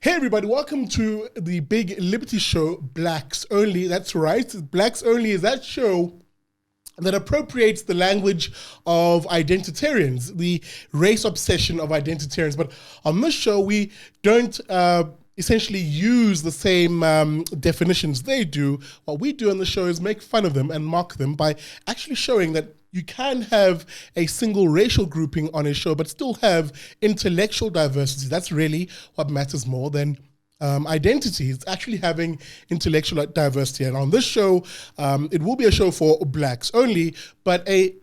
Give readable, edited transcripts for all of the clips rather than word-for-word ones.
Hey everybody, welcome to the Big Liberty Show, Blacks Only. That's right, Blacks Only is that show that appropriates the language of identitarians, the race obsession of identitarians. But on this show, we don't essentially use the same definitions they do. What we do on the show is make fun of them and mock them by actually showing that you can have a single racial grouping on a show, but still have intellectual diversity. That's really what matters more than identity. It's actually having intellectual diversity. And on this show, it will be a show for blacks only, but a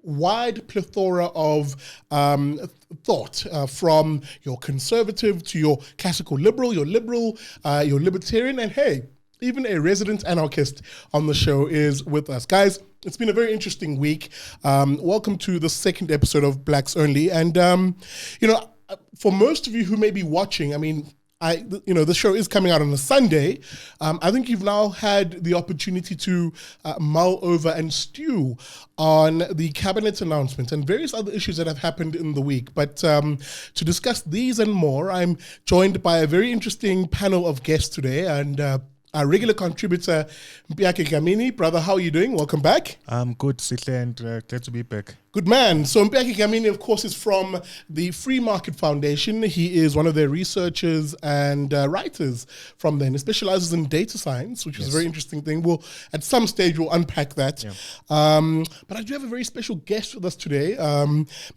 wide plethora of thought from your conservative to your classical liberal, your libertarian, and hey, even a resident anarchist on the show is with us. Guys, it's been a very interesting week. Welcome to the second episode of Blacks Only. And, for most of you who may be watching, the show is coming out on a Sunday. I think you've now had the opportunity to mull over and stew on the cabinet announcement and various other issues that have happened in the week. But to discuss these and more, I'm joined by a very interesting panel of guests today, and our regular contributor, Mpiake Gamini. Brother, how are you doing? Welcome back. I'm good, Sihle, and glad to be back. Good man. So Mpiake Gamini, of course, is from the Free Market Foundation. He is one of their researchers and writers from there. And he specializes in data science, which is a very interesting thing. At some stage, we'll unpack that. Yeah. But I do have a very special guest with us today,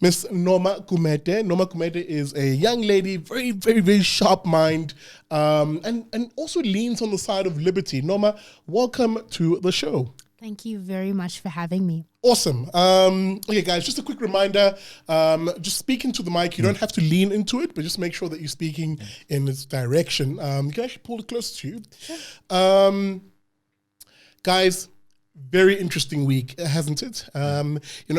Miss Noma Kumete. Noma Kumete is a young lady, very, very, very sharp mind, and also leans on the side of liberty. Noma, welcome to the show. Thank you very much for having me. Awesome. Okay, guys, just a quick reminder, just speak into the mic. You don't have to lean into it, but just make sure that you're speaking in its direction. You can actually pull it closer to you. Sure. Guys, very interesting week, hasn't it?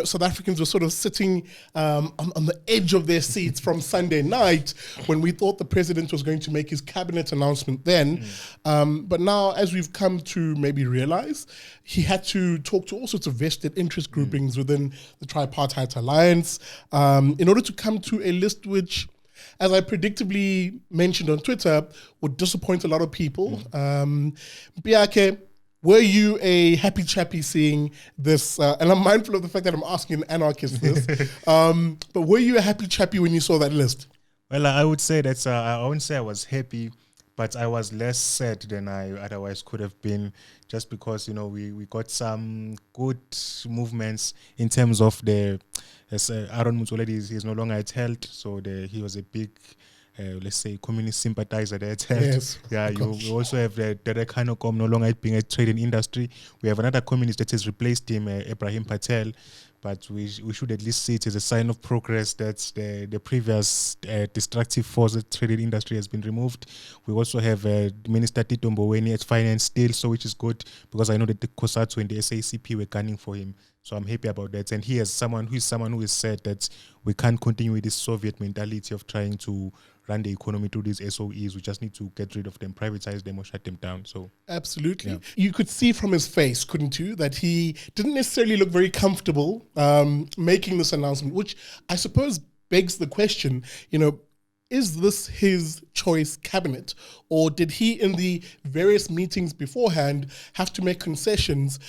South Africans were sort of sitting on the edge of their seats from Sunday night when we thought the president was going to make his cabinet announcement then. But now, as we've come to maybe realize, he had to talk to all sorts of vested interest groupings within the tripartite alliance in order to come to a list which, as I predictably mentioned on Twitter, would disappoint a lot of people. Mpiake, were you a happy chappy seeing this? And I'm mindful of the fact that I'm asking an anarchist this. But were you a happy chappy when you saw that list? Well, I would say that I wouldn't say I was happy, but I was less sad than I otherwise could have been, just because, we got some good movements in terms of Aaron Mutsoledi is no longer at HELT, so he was a big, let's say, communist sympathizer there at HELT. Yes, yeah, you also have Derek Hanocom no longer being a trading industry. We have another communist that has replaced him, Ibrahim Patel. But we should at least see it as a sign of progress that the previous destructive force of the trading industry has been removed. We also have Minister Tito Mboweni at finance still, so which is good, because I know that the COSATU and the SACP were gunning for him. So I'm happy about that. And he is someone who has said that we can't continue with this Soviet mentality of trying to run the economy through these SOEs. We just need to get rid of them, privatize them, or shut them down. So absolutely. Yeah. You could see from his face, couldn't you, that he didn't necessarily look very comfortable making this announcement, which I suppose begs the question, is this his choice cabinet, or did he, in the various meetings beforehand, have to make concessions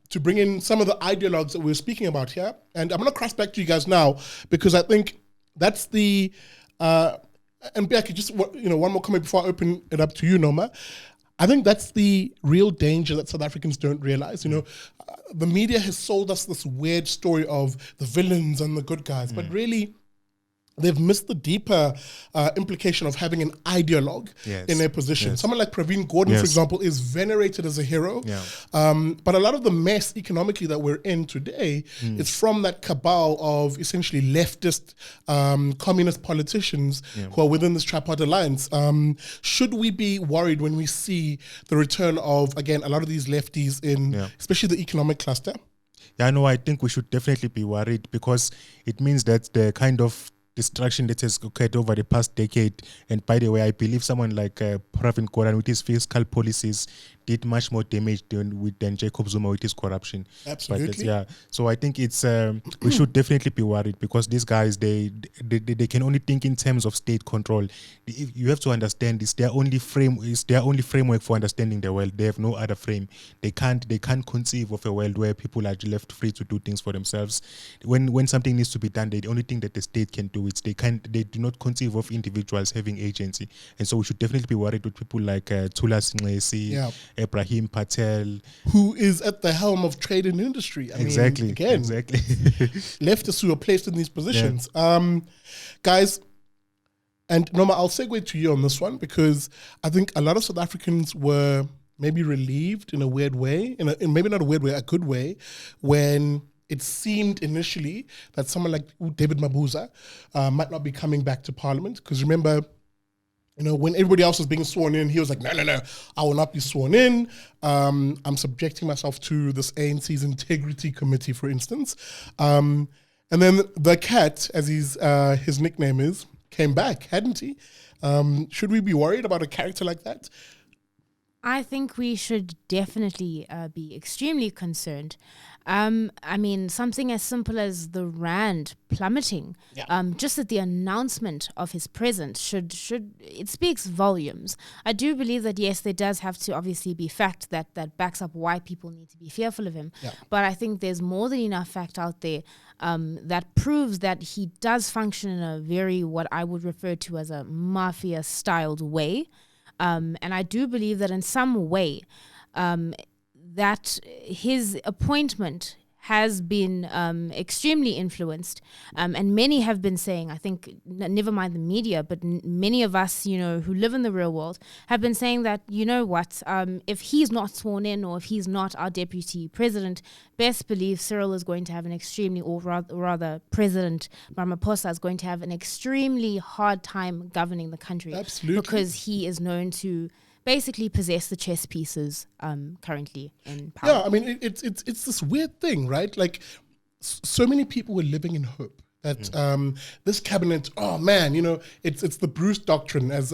to bring in some of the ideologues that we're speaking about here? And I'm going to cross back to you guys now, because I think that's the... and Becky, just one more comment before I open it up to you, Noma. I think that's the real danger that South Africans don't realize. The media has sold us this weird story of the villains and the good guys, but really, they've missed the deeper implication of having an ideologue in their position. Someone like Praveen Gordhan, for example, is venerated as a hero. Yeah. But a lot of the mess economically that we're in today is from that cabal of essentially leftist communist politicians who are within this tripartite alliance. Should we be worried when we see the return of, again, a lot of these lefties in especially the economic cluster? Yeah, no, I think we should definitely be worried, because it means that the kind of destruction that has occurred over the past decade, and by the way, I believe someone like Pravin Gordhan with his fiscal policies did much more damage than Jacob Zuma with his corruption. Absolutely. But so I think it's we should definitely be worried, because these guys they can only think in terms of state control. You have to understand it's their only framework for understanding the world. They have no other frame. They can't conceive of a world where people are left free to do things for themselves. When something needs to be done, the only thing that the state can do is they do not conceive of individuals having agency. And so we should definitely be worried with people like Tula Singlesi, Ibrahim Patel, who is at the helm of trade and industry. I mean, exactly. Leftists who are placed in these positions. Guys, and Noma, I'll segue to you on this one, because I think a lot of South Africans were maybe relieved in a weird way, in maybe not a weird way, a good way, when it seemed initially that someone like David Mabuza might not be coming back to Parliament. Because remember, when everybody else was being sworn in, he was like, no, I will not be sworn in. I'm subjecting myself to this ANC's Integrity Committee, for instance. And then the cat, as his nickname is, came back, hadn't he? Should we be worried about a character like that? I think we should definitely be extremely concerned. I mean, something as simple as the rand plummeting, just at the announcement of his presence should it speaks volumes. I do believe that, yes, there does have to obviously be fact that backs up why people need to be fearful of him. Yeah. But I think there's more than enough fact out there that proves that he does function in a very, what I would refer to as a mafia-styled way. And I do believe that in some way, that his appointment has been extremely influenced, and many have been saying, I think, never mind the media, but many of us, who live in the real world, have been saying that, if he's not sworn in, or if he's not our deputy president, best believe Cyril is going to have an extremely, or rather President Ramaphosa is going to have an extremely hard time governing the country. Absolutely. Because he is known to basically possess the chess pieces currently in power. Yeah, I mean, it's this weird thing, right? Like, so many people were living in hope that this cabinet, oh man, it's the Bruce doctrine, as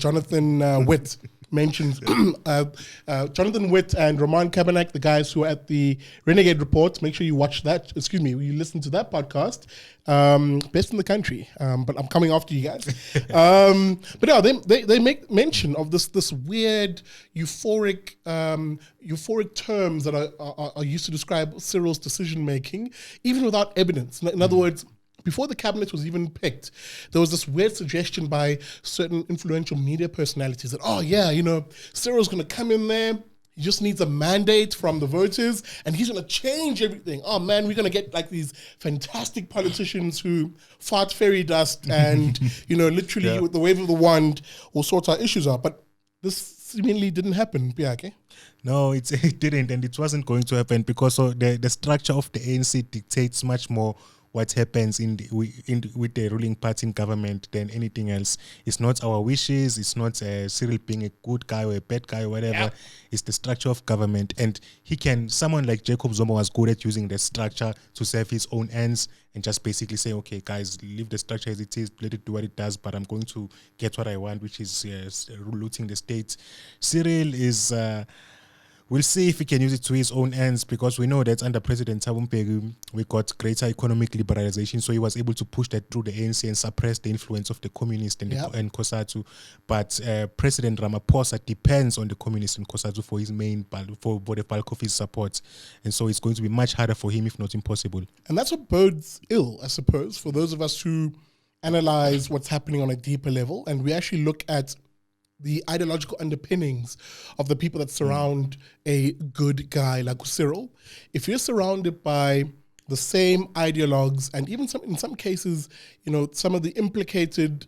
Jonathan Witt mentions. Jonathan Witt and Roman Kabanak, the guys who are at the Renegade Report, make sure you watch that. You listen to that podcast. Best in the country, but I'm coming after you guys. But yeah, they make mention of this weird euphoric terms that are used to describe Cyril's decision making, even without evidence. In other words, before the cabinet was even picked, there was this weird suggestion by certain influential media personalities that, Cyril's going to come in there. He just needs a mandate from the voters, and he's going to change everything. Oh man, we're going to get like these fantastic politicians who fart fairy dust and, literally with the wave of the wand will sort our issues out. But this seemingly didn't happen, Piake. No, it didn't, and it wasn't going to happen, because the structure of the ANC dictates much more what happens with the ruling party in government than anything else. It's not our wishes. It's not Cyril being a good guy or a bad guy or whatever. Yeah. It's the structure of government. And someone like Jacob Zuma was good at using the structure to serve his own ends and just basically say, okay, guys, leave the structure as it is, let it do what it does, but I'm going to get what I want, which is looting the state. Cyril is... we'll see if he can use it to his own ends, because we know that under President Thabo Mbeki, we got greater economic liberalization, so he was able to push that through the ANC and suppress the influence of the communists and COSATU. But President Ramaphosa depends on the communists and COSATU for his for the bulk of his support. And so it's going to be much harder for him, if not impossible. And that's what bodes ill, I suppose, for those of us who analyze what's happening on a deeper level, and we actually look at the ideological underpinnings of the people that surround a good guy like Cyril. If you're surrounded by the same ideologues, and even in some cases, some of the implicated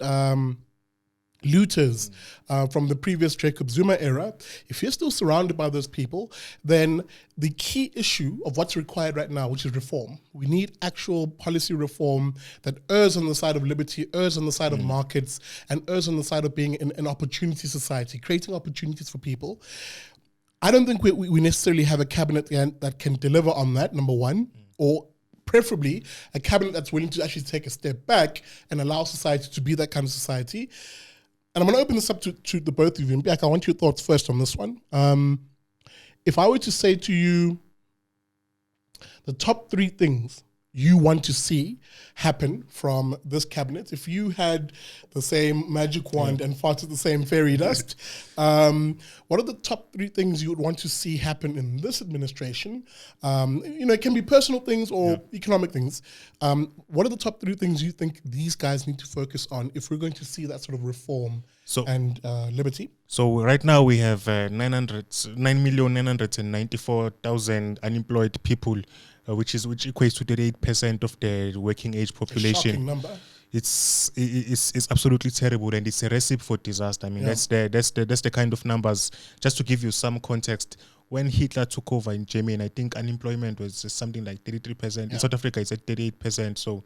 looters from the previous Jacob Zuma era, if you're still surrounded by those people, then the key issue of what's required right now, which is reform, we need actual policy reform that errs on the side of liberty, errs on the side of markets, and errs on the side of being an opportunity society, creating opportunities for people. I don't think we necessarily have a cabinet that can deliver on that, number one, or preferably a cabinet that's willing to actually take a step back and allow society to be that kind of society. And I'm going to open this up to the both of you. Mbiaka, I want your thoughts first on this one. if I were to say to you, the top 3 things you want to see happen from this cabinet, if you had the same magic wand and farted the same fairy dust, what are the top 3 things you would want to see happen in this administration? It can be personal things or economic things. What are the top 3 things you think these guys need to focus on if we're going to see that sort of reform and liberty? So right now we have 9,994,000 unemployed people, which equates to 38% of the working age population. A shocking number. It's absolutely terrible, and it's a recipe for disaster. I mean, that's the kind of numbers. Just to give you some context, when Hitler took over in Germany, I think unemployment was something like 33%. In South Africa, it's at 38%. So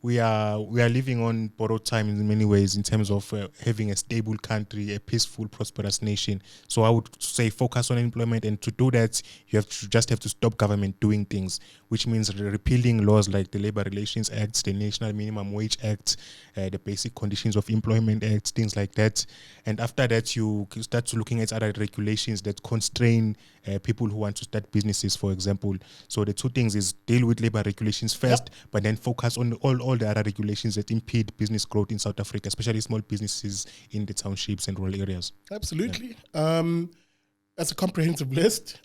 we are living on borrowed time in many ways in terms of having a stable country, a peaceful, prosperous nation. So I would say focus on employment, and to do that, you have to stop government doing things, which means repealing laws like the Labor Relations Act, the National Minimum Wage Act, the Basic Conditions of Employment Act, things like that. And after that, you start looking at other regulations that constrain people who want to start businesses, for example. So the 2 things is deal with labor regulations first, but then focus on all the other regulations that impede business growth in South Africa, especially small businesses in the townships and rural areas. Absolutely. That's a comprehensive list.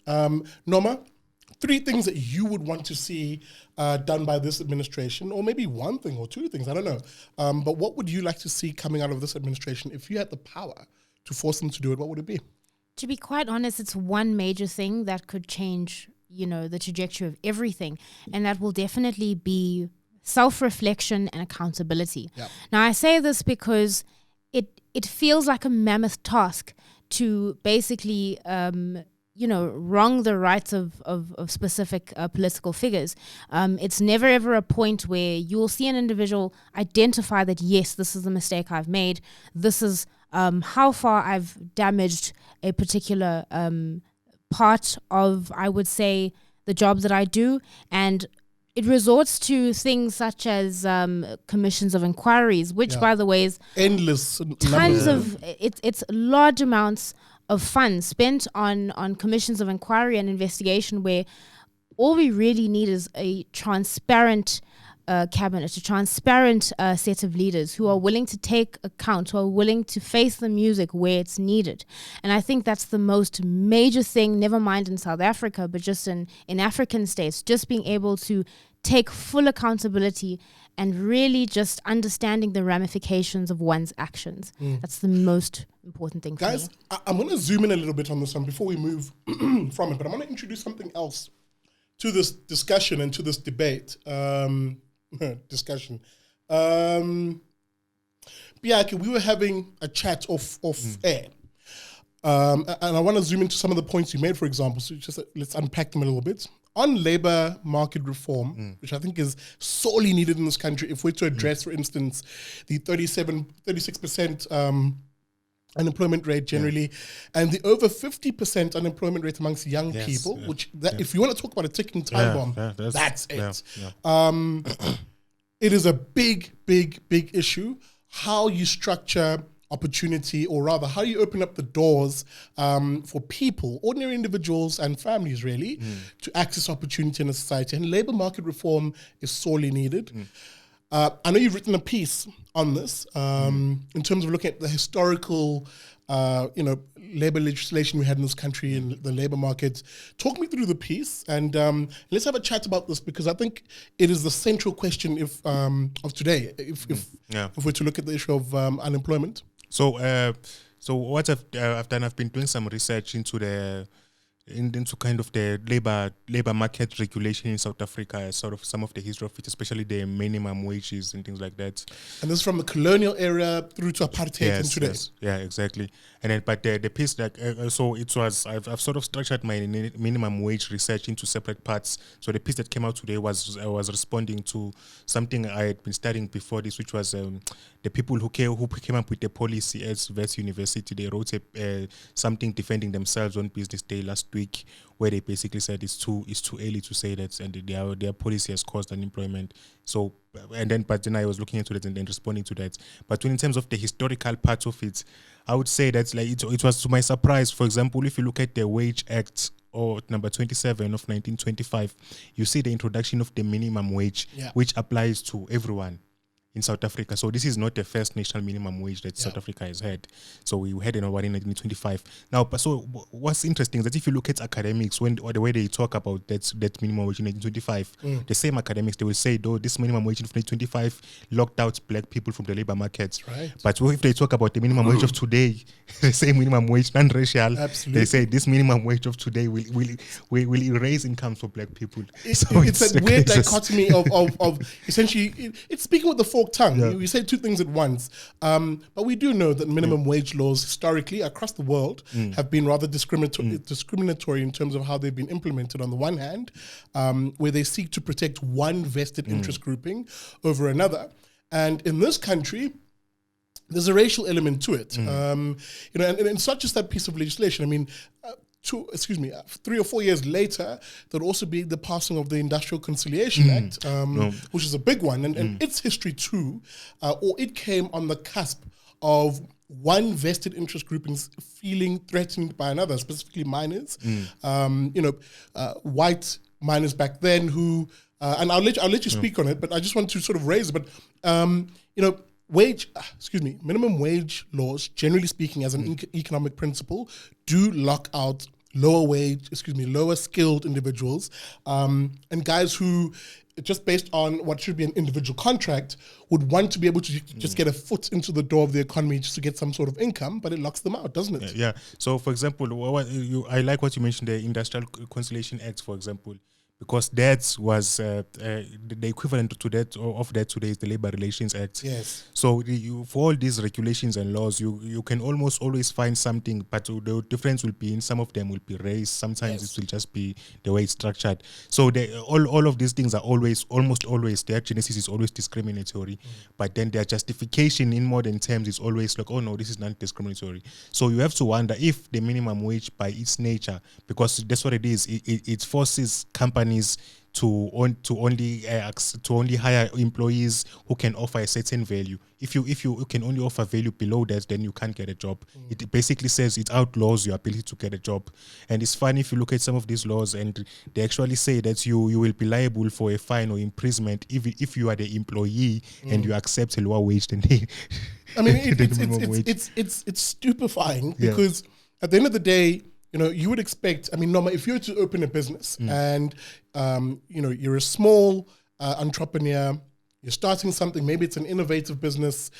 Norma, 3 things that you would want to see done by this administration, or maybe 1 thing or 2 things, I don't know. But what would you like to see coming out of this administration? If you had the power to force them to do it, what would it be? To be quite honest, it's one major thing that could change, the trajectory of everything. And that will definitely be self-reflection and accountability. Yep. Now, I say this because it feels like a mammoth task to basically, wrong the rights of specific political figures. It's never ever a point where you'll see an individual identify that, yes, this is the mistake I've made. This is how far I've damaged a particular part of, I would say, the job that I do. And it resorts to things such as commissions of inquiries, which, by the way, is endless tons of, it's large amounts of funds spent on commissions of inquiry and investigation, where all we really need is a transparent cabinet, a transparent set of leaders who are willing to take account, who are willing to face the music where it's needed. And I think that's the most major thing, never mind in South Africa, but just in African states, just being able to take full accountability and really just understanding the ramifications of one's actions. That's the most important thing for me. Guys, I'm going to zoom in a little bit on this one before we move from it, but I'm going to introduce something else to this discussion and to this debate. Discussion. Biaki, we were having a chat off air. And I want to zoom into some of the points you made, for example. So just let's unpack them a little bit. On labor market reform, which I think is sorely needed in this country, if we're to address, for instance, the 36% unemployment rate generally, and the over 50% unemployment rate amongst young people, which if you want to talk about a ticking time bomb, that's it. It is a big, big, big issue. How you structure opportunity, or rather how you open up the doors for people, ordinary individuals and families really, to access opportunity in a society. And labor market reform is sorely needed. I know you've written a piece on this in terms of looking at the historical, labor legislation we had in this country and the labor market. Talk me through the piece, and let's have a chat about this, because I think it is the central question of today. If we're to look at the issue of unemployment. So what I've done, I've been doing some research into kind of the labor market regulation in South Africa, sort of some of the history of it, especially the minimum wages and things like that. And this is from the colonial era through to apartheid and today. Yes, yeah, exactly. And then, but the piece so it was, I've sort of structured my minimum wage research into separate parts. So the piece that came out today I was responding to something I had been studying before this, which was the people who came up with the policy at Wits University. They wrote something defending themselves on Business Day last week, where they basically said it's too early to say that, and their policy has caused unemployment. So but then I was looking into it and then responding to that. But in terms of the historical part of it, I would say that it was to my surprise. For example, if you look at the Wage Act or number 27 of 1925, you see the introduction of the minimum wage, which applies to everyone in South Africa. So this is not the first national minimum wage that South Africa has had. So we had it in 1925. Now, so what's interesting is that if you look at academics, or the way they talk about that minimum wage in 1925, the same academics, they will say, though, this minimum wage in 1925 locked out black people from the labor markets. Right. But if they talk about the minimum wage of today, the same minimum wage, non-racial, they say this minimum wage of today will erase incomes for black people. It's a weird dichotomy of essentially, it's speaking with the forked tongue. You say two things at once. But we do know that minimum wage laws historically across the world have been rather discriminatory in terms of how they've been implemented on the one hand, where they seek to protect one vested interest grouping over another. And in this country, there's a racial element to it. And it's not just that piece of legislation. I mean, 3 or 4 years later, there'll also be the passing of the Industrial Conciliation Act, which is a big one. And its history too, or it came on the cusp of one vested interest groupings feeling threatened by another, specifically miners. White miners back then who, and I'll let you speak on it, but I just want to sort of raise it. But, minimum wage laws, generally speaking, as an economic principle, do lock out lower skilled individuals, and guys who, just based on what should be an individual contract, would want to be able to just get a foot into the door of the economy just to get some sort of income, but it locks them out, doesn't it? Yeah. So, for example, I like what you mentioned, the Industrial Conciliation Act, for example, because that was the equivalent to that of that today is the Labor Relations Act. Yes. So for all these regulations and laws, you can almost always find something, but the difference will be in some of them will be race. Sometimes it will just be the way it's structured. So all of these things are almost always, their genesis is always discriminatory, but then their justification in modern terms is always like, oh no, this is not discriminatory. So you have to wonder if the minimum wage by its nature, because that's what it is, it forces companies to only hire employees who can offer a certain value. If you can only offer value below that, then you can't get a job. It basically says it outlaws your ability to get a job. And it's funny if you look at some of these laws, and they actually say that you will be liable for a fine or imprisonment if you are the employee and you accept a lower wage than they. I mean, it's stupefying because at the end of the day, you would expect, Norma, if you were to open a business and, you're a small entrepreneur, you're starting something, maybe it's an innovative business,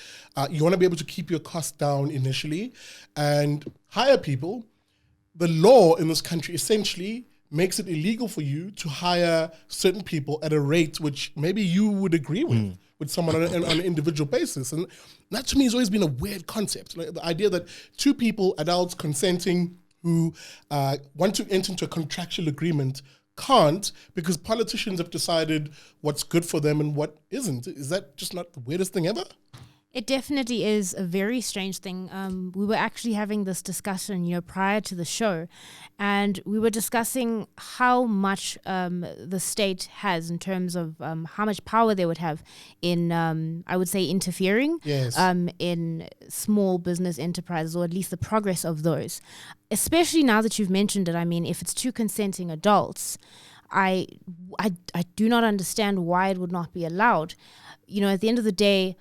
you want to be able to keep your costs down initially and hire people. The law in this country essentially makes it illegal for you to hire certain people at a rate which maybe you would agree with someone on an individual basis. And that to me has always been a weird concept. Like the idea that two people, adults, consenting, who want to enter into a contractual agreement can't because politicians have decided what's good for them and what isn't. Is that just not the weirdest thing ever? It definitely is a very strange thing. We were actually having this discussion, prior to the show, and we were discussing how much the state has in terms of how much power they would have in, I would say, interfering in small business enterprises, or at least the progress of those. Especially now that you've mentioned it, if it's two consenting adults, I do not understand why it would not be allowed. At the end of the day,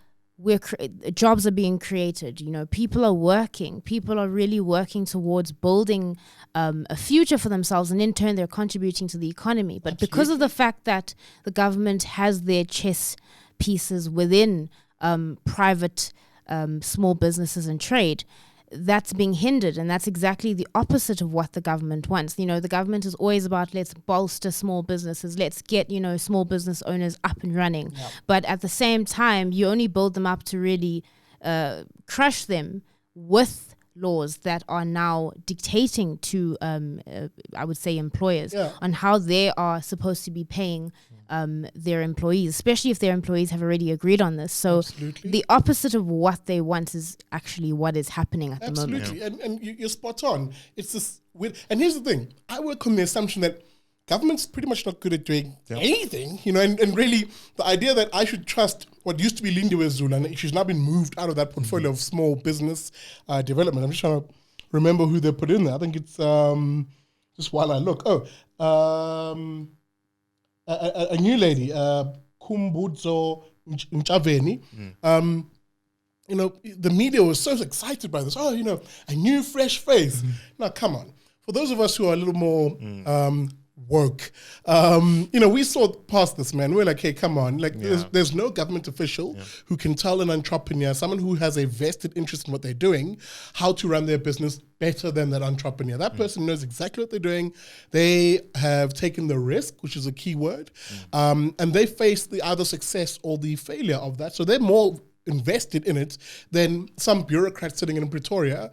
jobs are being created, people are working, people are really working towards building a future for themselves, and in turn they're contributing to the economy. But because of the fact that the government has their chess pieces within private small businesses and trade, that's being hindered, and that's exactly the opposite of what the government wants. The government is always about, let's bolster small businesses, let's get, small business owners up and running. Yep. But at the same time, you only build them up to really crush them with laws that are now dictating to, I would say, employers on how they are supposed to be paying their employees, especially if their employees have already agreed on this. So the opposite of what they want is actually what is happening at the moment. Absolutely, and you're spot on. It's this weird, and here's the thing, I work on the assumption that government's pretty much not good at doing anything, and really the idea that I should trust what used to be Lindiwe Zulu, and she's now been moved out of that portfolio of small business development. I'm just trying to remember who they put in there. I think it's just while I look. A new lady, Kumbudzo Nchaveni. The media was so excited by this. Oh, a new fresh face. Now, come on. For those of us who are a little more woke, we saw past this, man. We're like, hey, come on. Like, there's no government official who can tell an entrepreneur, someone who has a vested interest in what they're doing, how to run their business better than that entrepreneur. That person knows exactly what they're doing. They have taken the risk, which is a key word, and they face the either success or the failure of that. So they're more invested in it than some bureaucrat sitting in Pretoria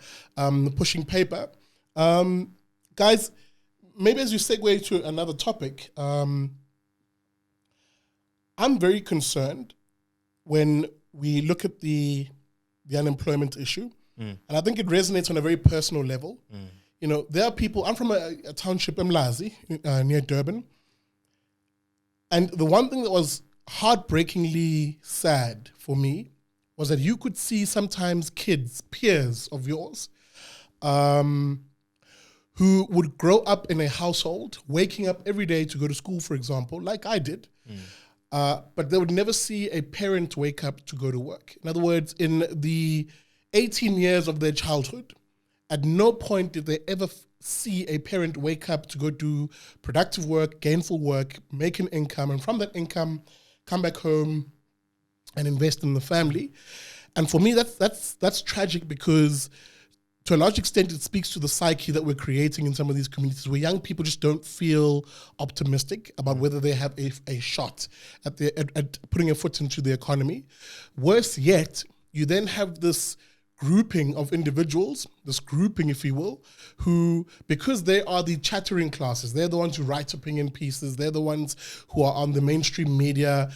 pushing paper. Guys, maybe as you segue to another topic, I'm very concerned when we look at the unemployment issue, and I think it resonates on a very personal level. There are people, I'm from a township, Mlazi, near Durban, and the one thing that was heartbreakingly sad for me was that you could see sometimes kids, peers of yours, who would grow up in a household, waking up every day to go to school, for example, like I did, but they would never see a parent wake up to go to work. In other words, in the 18 years of their childhood, at no point did they ever see a parent wake up to go do productive work, gainful work, make an income, and from that income, come back home and invest in the family. And for me, that's tragic, because to a large extent, it speaks to the psyche that we're creating in some of these communities, where young people just don't feel optimistic about whether they have a shot at putting a foot into the economy. Worse yet, you then have this grouping of individuals, this grouping, if you will, who, because they are the chattering classes, they're the ones who write opinion pieces, they're the ones who are on the mainstream media,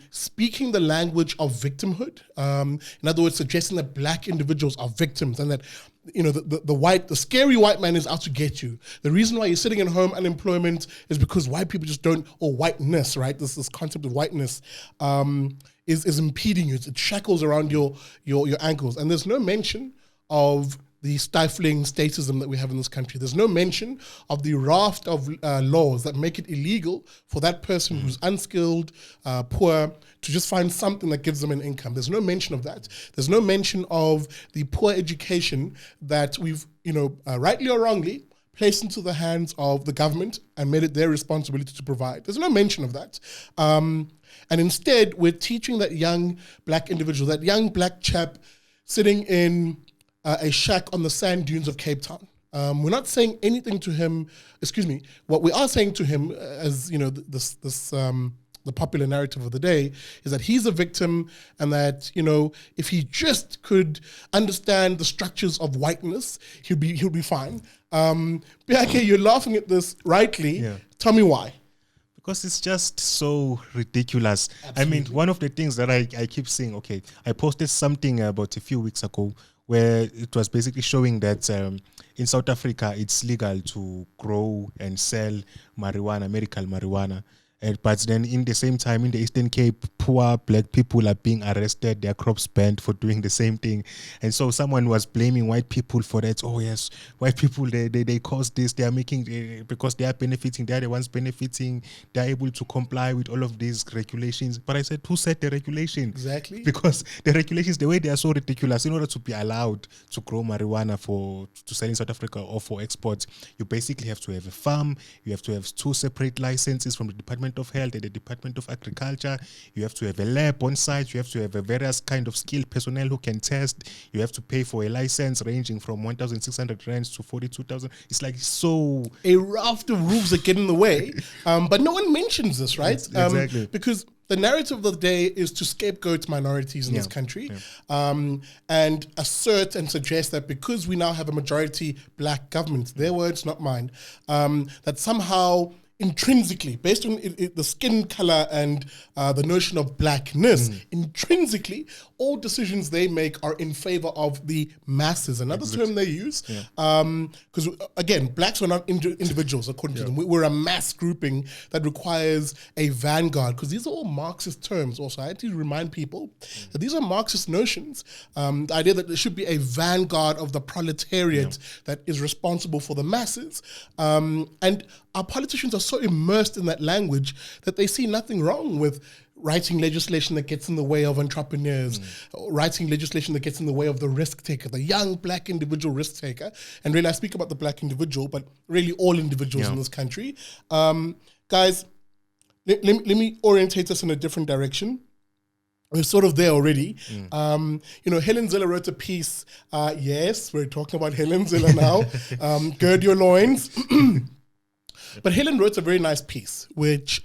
speaking the language of victimhood. In other words, suggesting that black individuals are victims, and that the scary white man is out to get you. The reason why you're sitting at home unemployment is because white people just don't, or whiteness, right? This concept of whiteness is impeding you. It shackles around your ankles. And there's no mention of the stifling statism that we have in this country. There's no mention of the raft of laws that make it illegal for that person who's unskilled, poor, to just find something that gives them an income. There's no mention of that. There's no mention of the poor education that we've, rightly or wrongly, placed into the hands of the government and made it their responsibility to provide. There's no mention of that. And instead, we're teaching that young black individual, that young black chap sitting in a shack on the sand dunes of Cape Town. We're not saying anything to him, what we are saying to him, as the popular narrative of the day, is that he's a victim, and that, if he just could understand the structures of whiteness, he'll be fine. Biake, you're laughing at this rightly. Yeah. Tell me why. Because it's just so ridiculous. Absolutely. I mean, one of the things that I keep saying, I posted something about a few weeks ago where it was basically showing that in South Africa, it's legal to grow and sell marijuana, medical marijuana. But then in the same time, in the Eastern Cape, poor black people are being arrested, their crops banned for doing the same thing. And so someone was blaming white people for that. Oh yes, white people, they caused this, they are making, because they are benefiting, they are the ones benefiting, they are able to comply with all of these regulations. But I said, who set the regulation? Exactly. Because the regulations, the way they are so ridiculous, in order to be allowed to grow marijuana to sell in South Africa or for export, you basically have to have a farm, you have to have 2 separate licenses from the Department of Health and the Department of Agriculture. You have to have a lab on site. You have to have a various kind of skilled personnel who can test. You have to pay for a license ranging from 1,600 rands to 42,000. It's like so a raft of rules that get in the way. But no one mentions this, right? Exactly. Because the narrative of the day is to scapegoat minorities in this country, and assert and suggest that because we now have a majority black government, their words, not mine, that somehow intrinsically, based on the skin color and the notion of blackness, intrinsically, all decisions they make are in favor of the masses. Another term they use, because again, blacks are not individuals, according to them. We're a mass grouping that requires a vanguard, because these are all Marxist terms also. I had to remind people that these are Marxist notions. The idea that there should be a vanguard of the proletariat that is responsible for the masses. And our politicians are so immersed in that language that they see nothing wrong with writing legislation that gets in the way of entrepreneurs, writing legislation that gets in the way of the risk taker, the young black individual risk taker. And really, I speak about the black individual, but really all individuals in this country. Guys, let me orientate us in a different direction. We're sort of there already. Helen Zille wrote a piece. Yes, we're talking about Helen Zille now. Gird your loins. But Helen wrote a very nice piece, which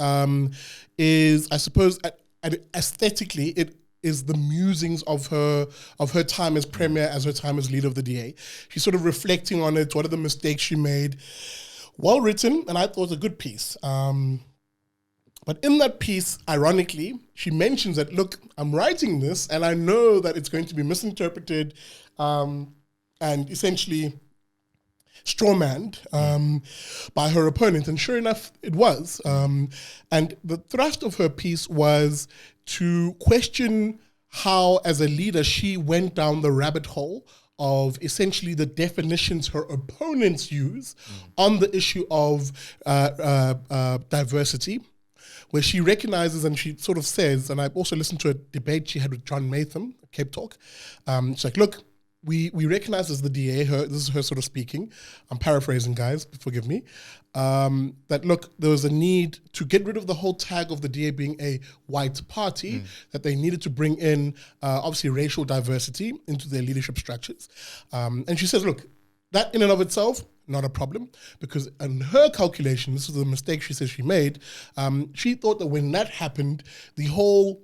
is, I suppose, aesthetically, it is the musings of her time as premier, as her time as leader of the DA. She's sort of reflecting on it. What are the mistakes she made? Well written, and I thought it was a good piece. But in that piece, ironically, she mentions that, look, I'm writing this, and I know that it's going to be misinterpreted and essentially strawmanned by her opponent. And sure enough, it was. And the thrust of her piece was to question how, as a leader, she went down the rabbit hole of essentially the definitions her opponents use on the issue of diversity, where she recognizes and she sort of says, and I also listened to a debate she had with John Matham, Cape Talk. She's like, look, we recognize as the DA, this is her sort of speaking, I'm paraphrasing, guys, forgive me, that look, there was a need to get rid of the whole tag of the DA being a white party, that they needed to bring in, obviously, racial diversity into their leadership structures. And she says, look, that in and of itself, not a problem, because in her calculation, this is the mistake she says she made, she thought that when that happened, the whole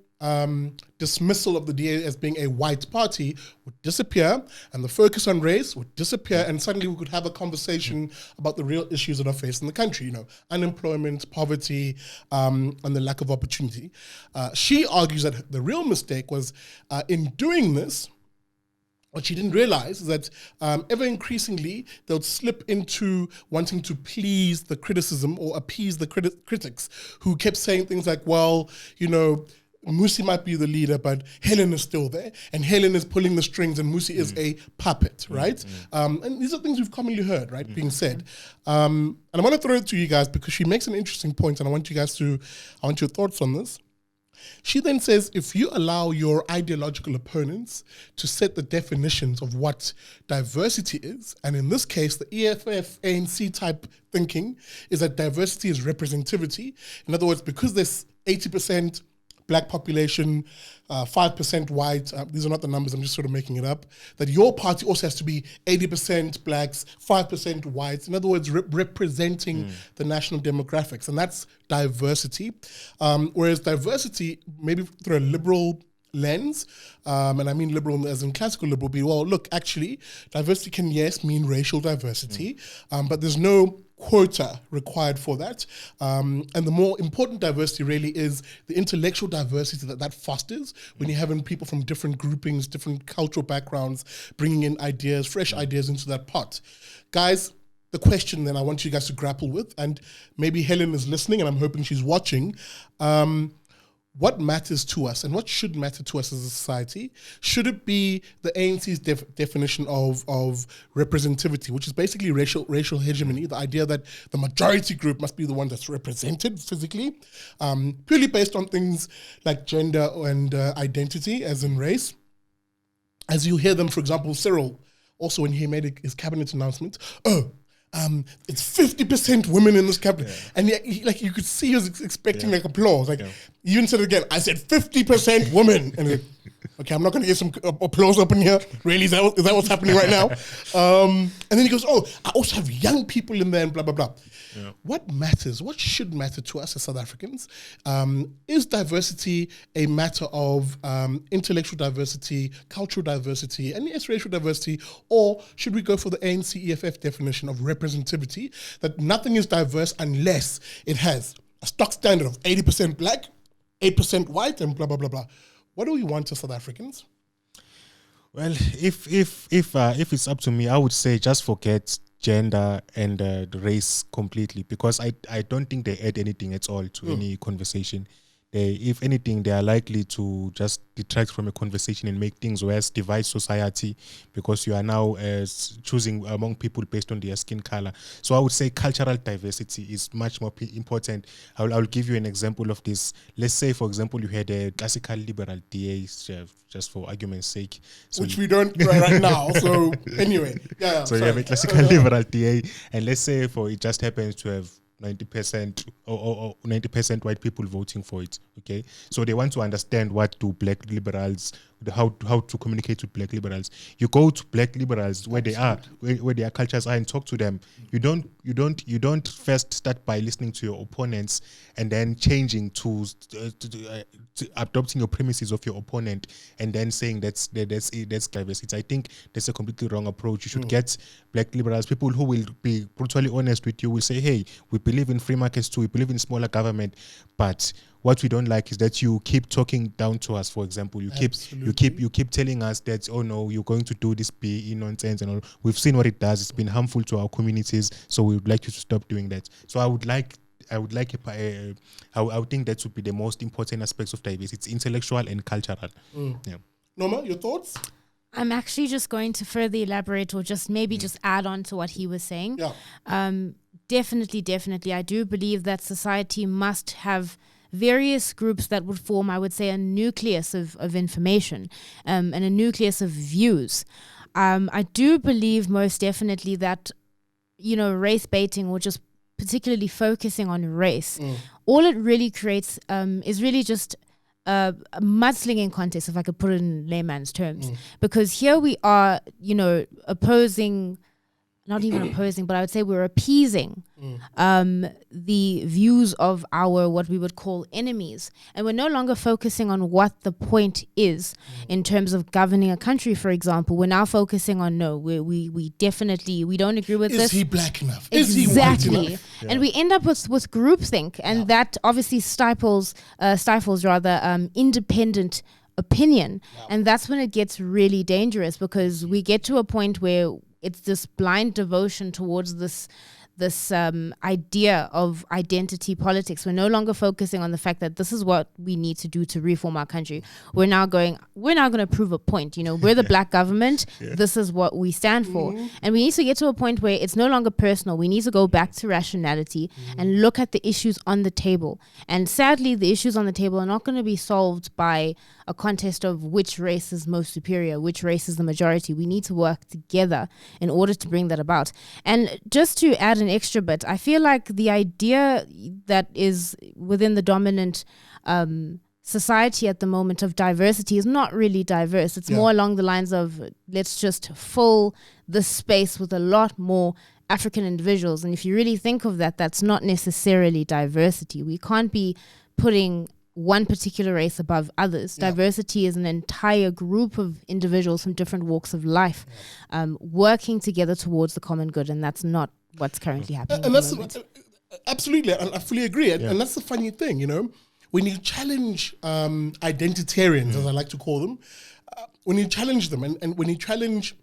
dismissal of the DA as being a white party would disappear, and the focus on race would disappear, and suddenly we could have a conversation about the real issues that are facing the country, unemployment, poverty, and the lack of opportunity. She argues that the real mistake was in doing this. What she didn't realize is that ever increasingly they'll slip into wanting to please the criticism or appease the critics who kept saying things like, well, Musi might be the leader, but Helen is still there, and Helen is pulling the strings, and Musi is a puppet, right? And these are things we've commonly heard, right, being said. And I want to throw it to you guys because she makes an interesting point, and I want your thoughts on this. She then says, if you allow your ideological opponents to set the definitions of what diversity is, and in this case, the EFF, ANC type thinking is that diversity is representivity. In other words, because there's 80% black population, 5% white, these are not the numbers, I'm just sort of making it up, that your party also has to be 80% blacks, 5% whites, in other words, representing the national demographics, and that's diversity. Whereas diversity, maybe through a liberal lens, and I mean liberal as in classical liberal, be, well, look, actually, diversity can, yes, mean racial diversity, but there's no quota required for that. And the more important diversity really is the intellectual diversity that fosters when you're having people from different groupings, different cultural backgrounds, bringing in ideas, fresh ideas into that pot. Guys, the question then I want you guys to grapple with, and maybe Helen is listening and I'm hoping she's watching, what matters to us and what should matter to us as a society? Should it be the ANC's definition of representivity, which is basically racial hegemony, the idea that the majority group must be the one that's represented physically, purely based on things like gender and identity, as in race? As you hear them, for example, Cyril, also when he made his cabinet announcement, it's 50% women in this cabinet. And like you could see he was expecting like applause. Like you even said it again, I said 50% women. And Okay, I'm not going to get some applause up in here. Really, is that what's happening right now? And then he goes, oh, I also have young people in there and blah, blah, blah. Yeah. What matters, what should matter to us as South Africans? Is diversity a matter of intellectual diversity, cultural diversity, and yes, racial diversity, or should we go for the ANC EFF definition of representativity, that nothing is diverse unless it has a stock standard of 80% black, 8% white, and blah, blah, blah, blah. What do we want as South Africans? Well, if it's up to me, I would say just forget gender and the race completely, because I don't think they add anything at all to any conversation. If anything, they are likely to just detract from a conversation and make things worse, divide society, because you are now choosing among people based on their skin color. So I would say cultural diversity is much more important. I'll give you an example of this. Let's say, for example, you had a classical liberal DA, just for argument's sake. So which we don't right now. So anyway, yeah. So you have a classical liberal DA, and let's say it just happens to have 90% or 90% white people voting for it. Okay, so they want to understand what do black liberals, how to communicate with black liberals. You go to black liberals where they are, where their cultures are, and talk to them. You don't first start by listening to your opponents and then changing to adopting your premises of your opponent and then saying that's diversity. I think that's a completely wrong approach. You should get black liberals, people who will be brutally honest with you, will say, hey, we believe in free markets too, we believe in smaller government, but what we don't like is that you keep talking down to us. For example, you keep telling us that, oh no, you're going to do this PE nonsense and all. We've seen what it does. It's been harmful to our communities, so we would like you to stop doing that. So I would think that would be the most important aspects of diversity. It's intellectual and cultural. Yeah. Norma, your thoughts? I'm actually just going to further elaborate, or just maybe just add on to what he was saying. Yeah. Definitely. I do believe that society must have various groups that would form, I would say, a nucleus of information and a nucleus of views. I do believe most definitely that, race baiting, or just particularly focusing on race, all it really creates is really just a mudslinging contest, if I could put it in layman's terms. Because here we are, opposing, not even opposing, but I would say we're appeasing the views of our, what we would call enemies. And we're no longer focusing on what the point is in terms of governing a country, for example. We're now focusing on, no, we definitely, we don't agree with this. Is he black enough? Exactly. Is he white enough? Yeah. And we end up with groupthink, and that obviously stifles independent opinion. And that's when it gets really dangerous, because we get to a point where it's this blind devotion towards this idea of identity politics. We're no longer focusing on the fact that this is what we need to do to reform our country. We're now going to prove a point. We're the black government. Yeah. This is what we stand for. And we need to get to a point where it's no longer personal. We need to go back to rationality and look at the issues on the table. And sadly, the issues on the table are not going to be solved by a contest of which race is most superior, which race is the majority. We need to work together in order to bring that about. And just to add an extra bit, I feel like the idea that is within the dominant society at the moment of diversity is not really diverse. It's more along the lines of, let's just fill the space with a lot more African individuals. And if you really think of that, that's not necessarily diversity. We can't be putting one particular race above others. Diversity is an entire group of individuals from different walks of life working together towards the common good, and that's not what's currently happening. And that's absolutely, I fully agree. And that's the funny thing, when you challenge identitarians, as I like to call them, when you challenge them, and when you challenge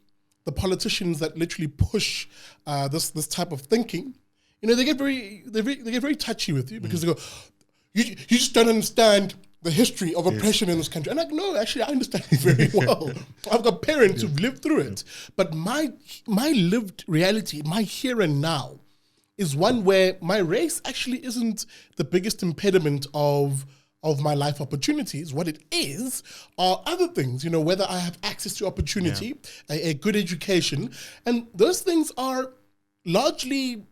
the politicians that literally push this type of thinking, they get very touchy with you, because they go, you just don't understand the history of oppression in this country. And no, actually, I understand it very well. I've got parents who've lived through it. But my lived reality, my here and now, is one where my race actually isn't the biggest impediment of my life opportunities. What it is are other things, whether I have access to opportunity, a good education. And those things are largely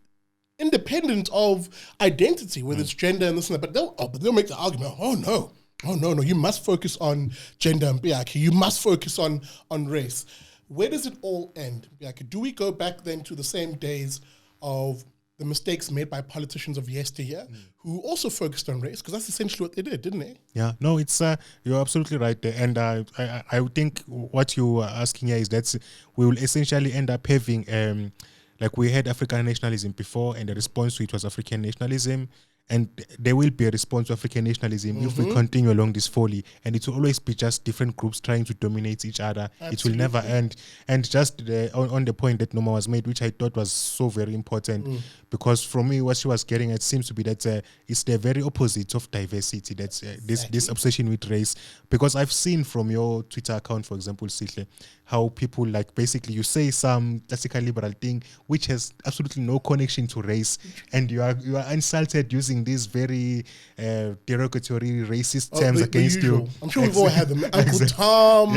independent of identity, whether it's gender and this and that, but they'll make the argument, oh no, oh no, you must focus on gender and Mbiaki. You must focus on race. Where does it all end, Mbiaki? Do we go back then to the same days of the mistakes made by politicians of yesteryear who also focused on race? Because that's essentially what they did, didn't they? Yeah, no, it's you're absolutely right there. And I would think what you are asking here is that we will essentially end up having, like we had African nationalism before, and the response to it was African nationalism. And there will be a response to African nationalism if we continue along this folly. And it will always be just different groups trying to dominate each other. Absolutely. It will never end. And just on the point that Noma was made, which I thought was so very important, because from me, what she was getting at seems to be that it's the very opposite of diversity. That's this obsession with race. Because I've seen from your Twitter account, for example, Sihle, how people like basically you say some classical liberal thing which has absolutely no connection to race, and you are insulted using these very derogatory racist terms against you. I'm sure we've all had them. Uncle Tom,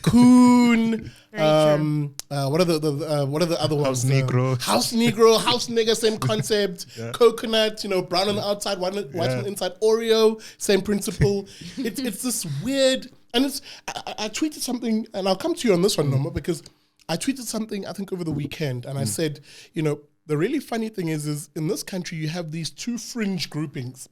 Coon. What are the other ones? House nigger, same concept. Yeah. Coconut, brown on the outside, white on the inside. Oreo, same principle. It's this weird. And I tweeted something, and I'll come to you on this one, Noma, because I tweeted something, I think, over the weekend, and I said, the really funny thing is in this country, you have these two fringe groupings,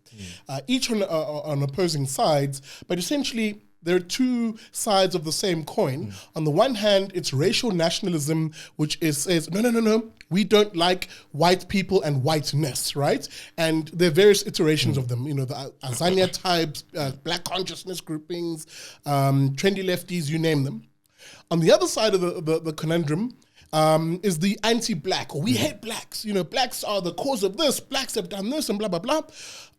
each on opposing sides, but essentially, there are two sides of the same coin. On the one hand, it's racial nationalism, which says, no, we don't like white people and whiteness, right? And there are various iterations of them, the Azania types, black consciousness groupings, trendy-Lefties, you name them. On the other side of the conundrum is the anti-black, or we hate blacks. Blacks are the cause of this, blacks have done this, and blah, blah, blah.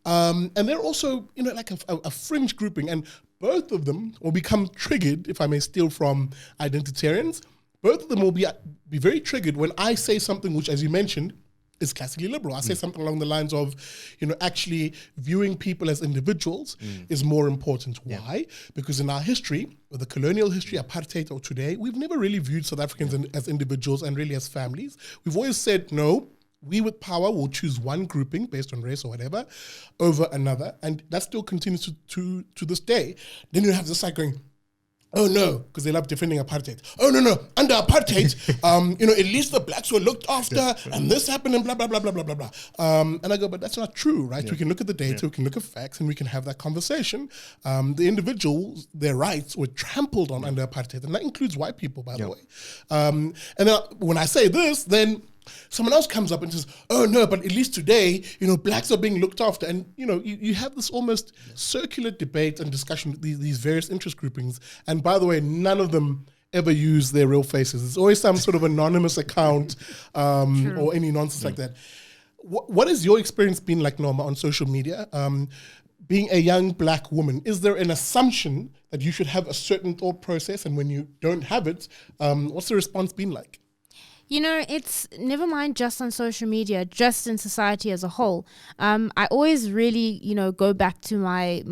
And they're also, like a fringe grouping. And both of them will become triggered, if I may steal from identitarians, both of them will be very triggered when I say something which, as you mentioned, is classically liberal. I say something along the lines of, actually viewing people as individuals is more important. Why? Because in our history, the colonial history, apartheid, or today, we've never really viewed South Africans as individuals and really as families. We've always said, no, we with power will choose one grouping based on race or whatever over another. And that still continues to this day. Then you have this side going, oh no, because they love defending apartheid. Oh no, under apartheid, at least the blacks were looked after and this happened and blah, blah, blah, blah, blah, blah, blah. And I go, but that's not true, right? We can look at the data, we can look at facts, and we can have that conversation. The individuals, their rights were trampled on under apartheid, and that includes white people, by the way. And then when I say this, then someone else comes up and says, oh no, but at least today, blacks are being looked after. And, you have this almost circular debate and discussion with these various interest groupings. And by the way, none of them ever use their real faces. It's always some sort of anonymous account or any nonsense like that. What has your experience been like, Norma, on social media? Being a young black woman, is there an assumption that you should have a certain thought process? And when you don't have it, what's the response been like? It's never mind just on social media, just in society as a whole. I always really, go back to my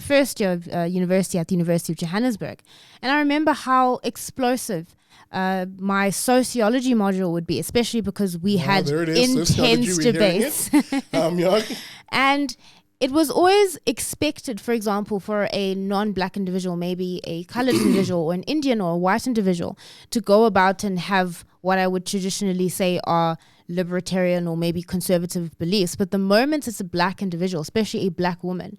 first year of university at the University of Johannesburg. And I remember how explosive my sociology module would be, especially because we had intense debates. And it was always expected, for example, for a non-black individual, maybe a colored individual or an Indian or a white individual, to go about and have what I would traditionally say are libertarian or maybe conservative beliefs. But the moment it's a black individual, especially a black woman,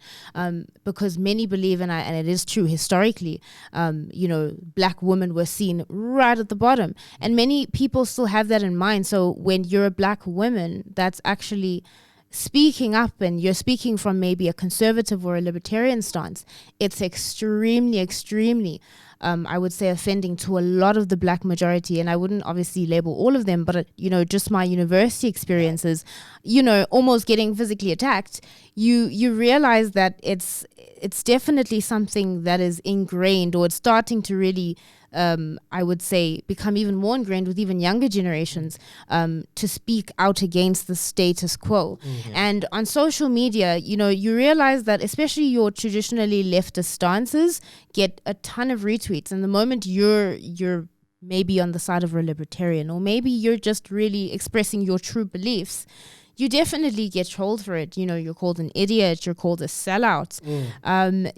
because many believe, and it is true historically, black women were seen right at the bottom. And many people still have that in mind. So when you're a black woman, that's actually speaking up and you're speaking from maybe a conservative or a libertarian stance, it's extremely, I would say, offending to a lot of the black majority. And I wouldn't obviously label all of them, but, just my university experiences, almost getting physically attacked, you realize that it's definitely something that is ingrained, or it's starting to really, I would say, become even more ingrained with even younger generations, to speak out against the status quo. Mm-hmm. And on social media, you realize that especially your traditionally leftist stances get a ton of retweets. And the moment you're maybe on the side of a libertarian, or maybe you're just really expressing your true beliefs, you definitely get trolled for it. You know, you're called an idiot, you're called a sellout.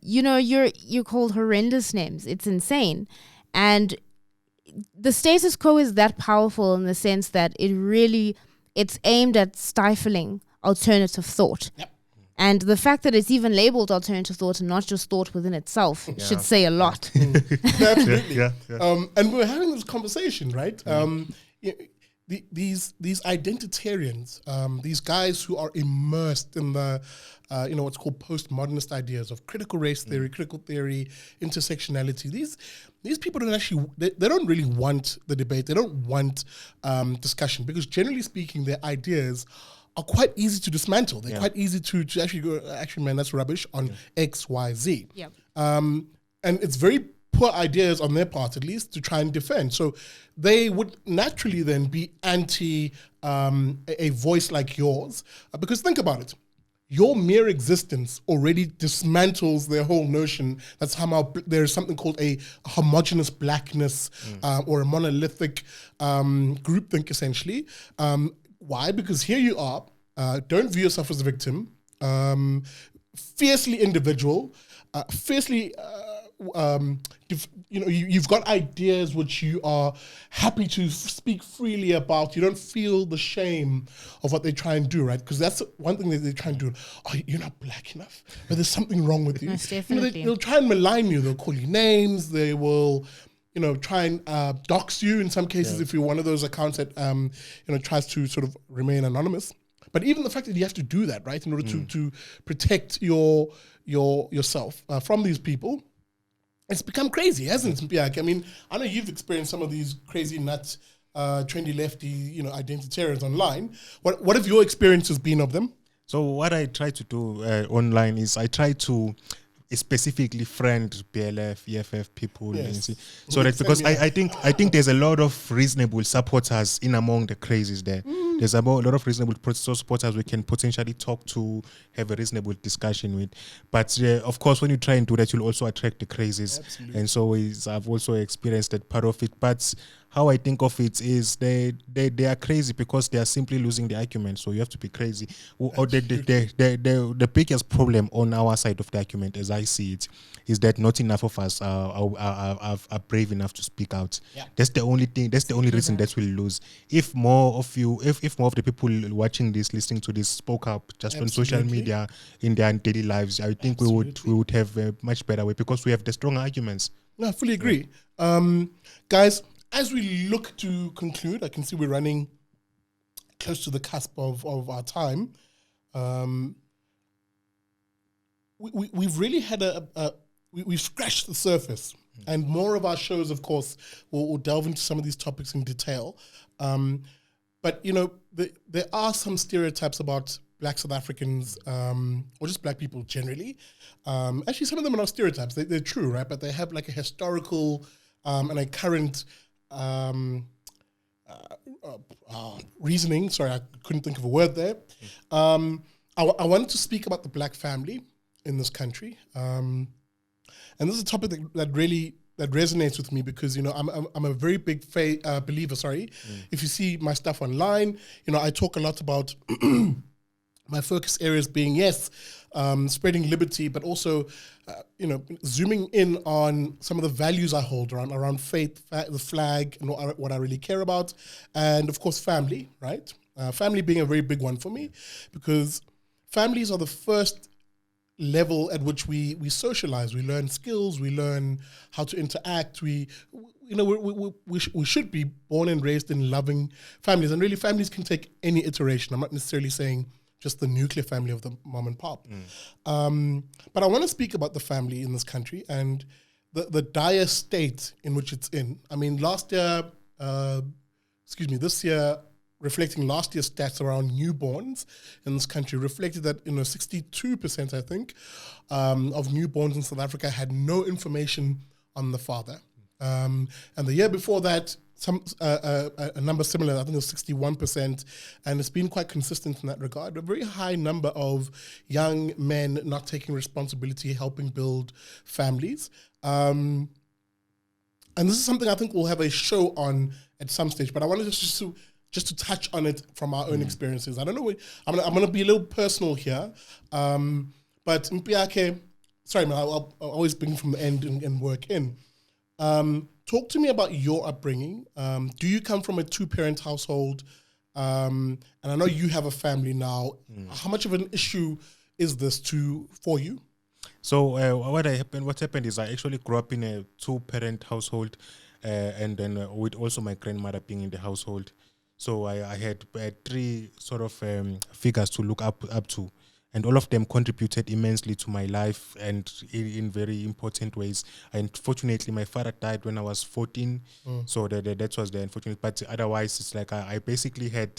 You know, you're called horrendous names. It's insane. And the status quo is that powerful in the sense that it's aimed at stifling alternative thought. Yep. And the fact that it's even labeled alternative thought and not just thought within itself should say a lot. Absolutely. Yeah. And we're having this conversation, right? These identitarians, these guys who are immersed in the, what's called postmodernist ideas of critical race theory, critical theory, intersectionality. These people don't actually, they don't really want the debate. They don't want discussion, because generally speaking, their ideas are quite easy to dismantle. They're quite easy to actually go, actually, man, that's rubbish on X, Y, Z. Yep. And it's very poor ideas on their part, at least, to try and defend. So they would naturally then be anti a voice like yours, because think about it. Your mere existence already dismantles their whole notion that somehow there's something called a homogeneous blackness or a monolithic groupthink, essentially. Why? Because here you are, don't view yourself as a victim, fiercely individual, fiercely, you've got ideas which you are happy to speak freely about. You don't feel the shame of what they try and do, right? Because that's one thing that they try and do. Oh, you're not black enough, but there's something wrong with you. Most definitely. They'll try and malign you. They'll call you names. They will, try and dox you in some cases if you're one of those accounts that, tries to sort of remain anonymous. But even the fact that you have to do that, right, in order to protect yourself from these people, it's become crazy, hasn't it, Piak? I mean, I know you've experienced some of these crazy nuts, trendy lefty, identitarians online. What have your experiences been of them? So what I try to do online is I try to specifically friend BLF, EFF people. Yes. So that because I think there's a lot of reasonable supporters in among the crazies there. There's a lot of reasonable supporters we can potentially talk to, have a reasonable discussion with. But of course, when you try and do that, you'll also attract the crazies. Absolutely. And so I've also experienced that part of it. But how I think of it is they are crazy because they are simply losing the argument. So you have to be crazy. Or the biggest problem on our side of the argument, as I see it, is that not enough of us are brave enough to speak out. Yeah. That's the only thing. That's the only reason that we'll lose. If more of you, if more of the people watching this, listening to this, spoke up just on social media in their daily lives, I think we would have a much better way because we have the strong arguments. No, I fully agree. Guys, as we look to conclude, I can see we're running close to the cusp of our time. We've really had we've scratched the surface, and more of our shows, of course, will delve into some of these topics in detail. But there are some stereotypes about Black South Africans, or just Black people generally. Actually, some of them are not stereotypes; they're true, right? But they have like a historical and a current reasoning. Sorry, I couldn't think of a word there. I wanted to speak about the Black family in this country, and this is a topic that really resonates with me because I'm a very big believer. If you see my stuff online, I talk a lot about my focus areas being spreading liberty, but also zooming in on some of the values I hold around faith, the flag, and what I really care about, and of course family. Right, family being a very big one for me because families are the first level at which we socialize. We learn skills. We learn how to interact. We should be born and raised in loving families, and really families can take any iteration. I'm not necessarily saying just the nuclear family of the mom and pop. But I want to speak about the family in this country and the dire state in which it's in. I mean, this year, reflecting last year's stats around newborns in this country, reflected that 62%, I think, of newborns in South Africa had no information on the father. And the year before that, a number similar, I think it was 61%, and it's been quite consistent in that regard. A very high number of young men not taking responsibility, helping build families. And this is something I think we'll have a show on at some stage, but I wanted just to just to touch on it from our own experiences. I don't know. I'm gonna be a little personal here, but Mpiake, sorry, man. I'll always bring from the end and work in. Talk to me about your upbringing. Do you come from a 2-parent household? And I know you have a family now. How much of an issue is this for you? So what happened is I actually grew up in a 2-parent household, and then with also my grandmother being in the household. So I had 3 sort of figures to look up to, and all of them contributed immensely to my life and in very important ways. And fortunately, my father died when I was 14, so that was the unfortunate. But otherwise, it's like I basically had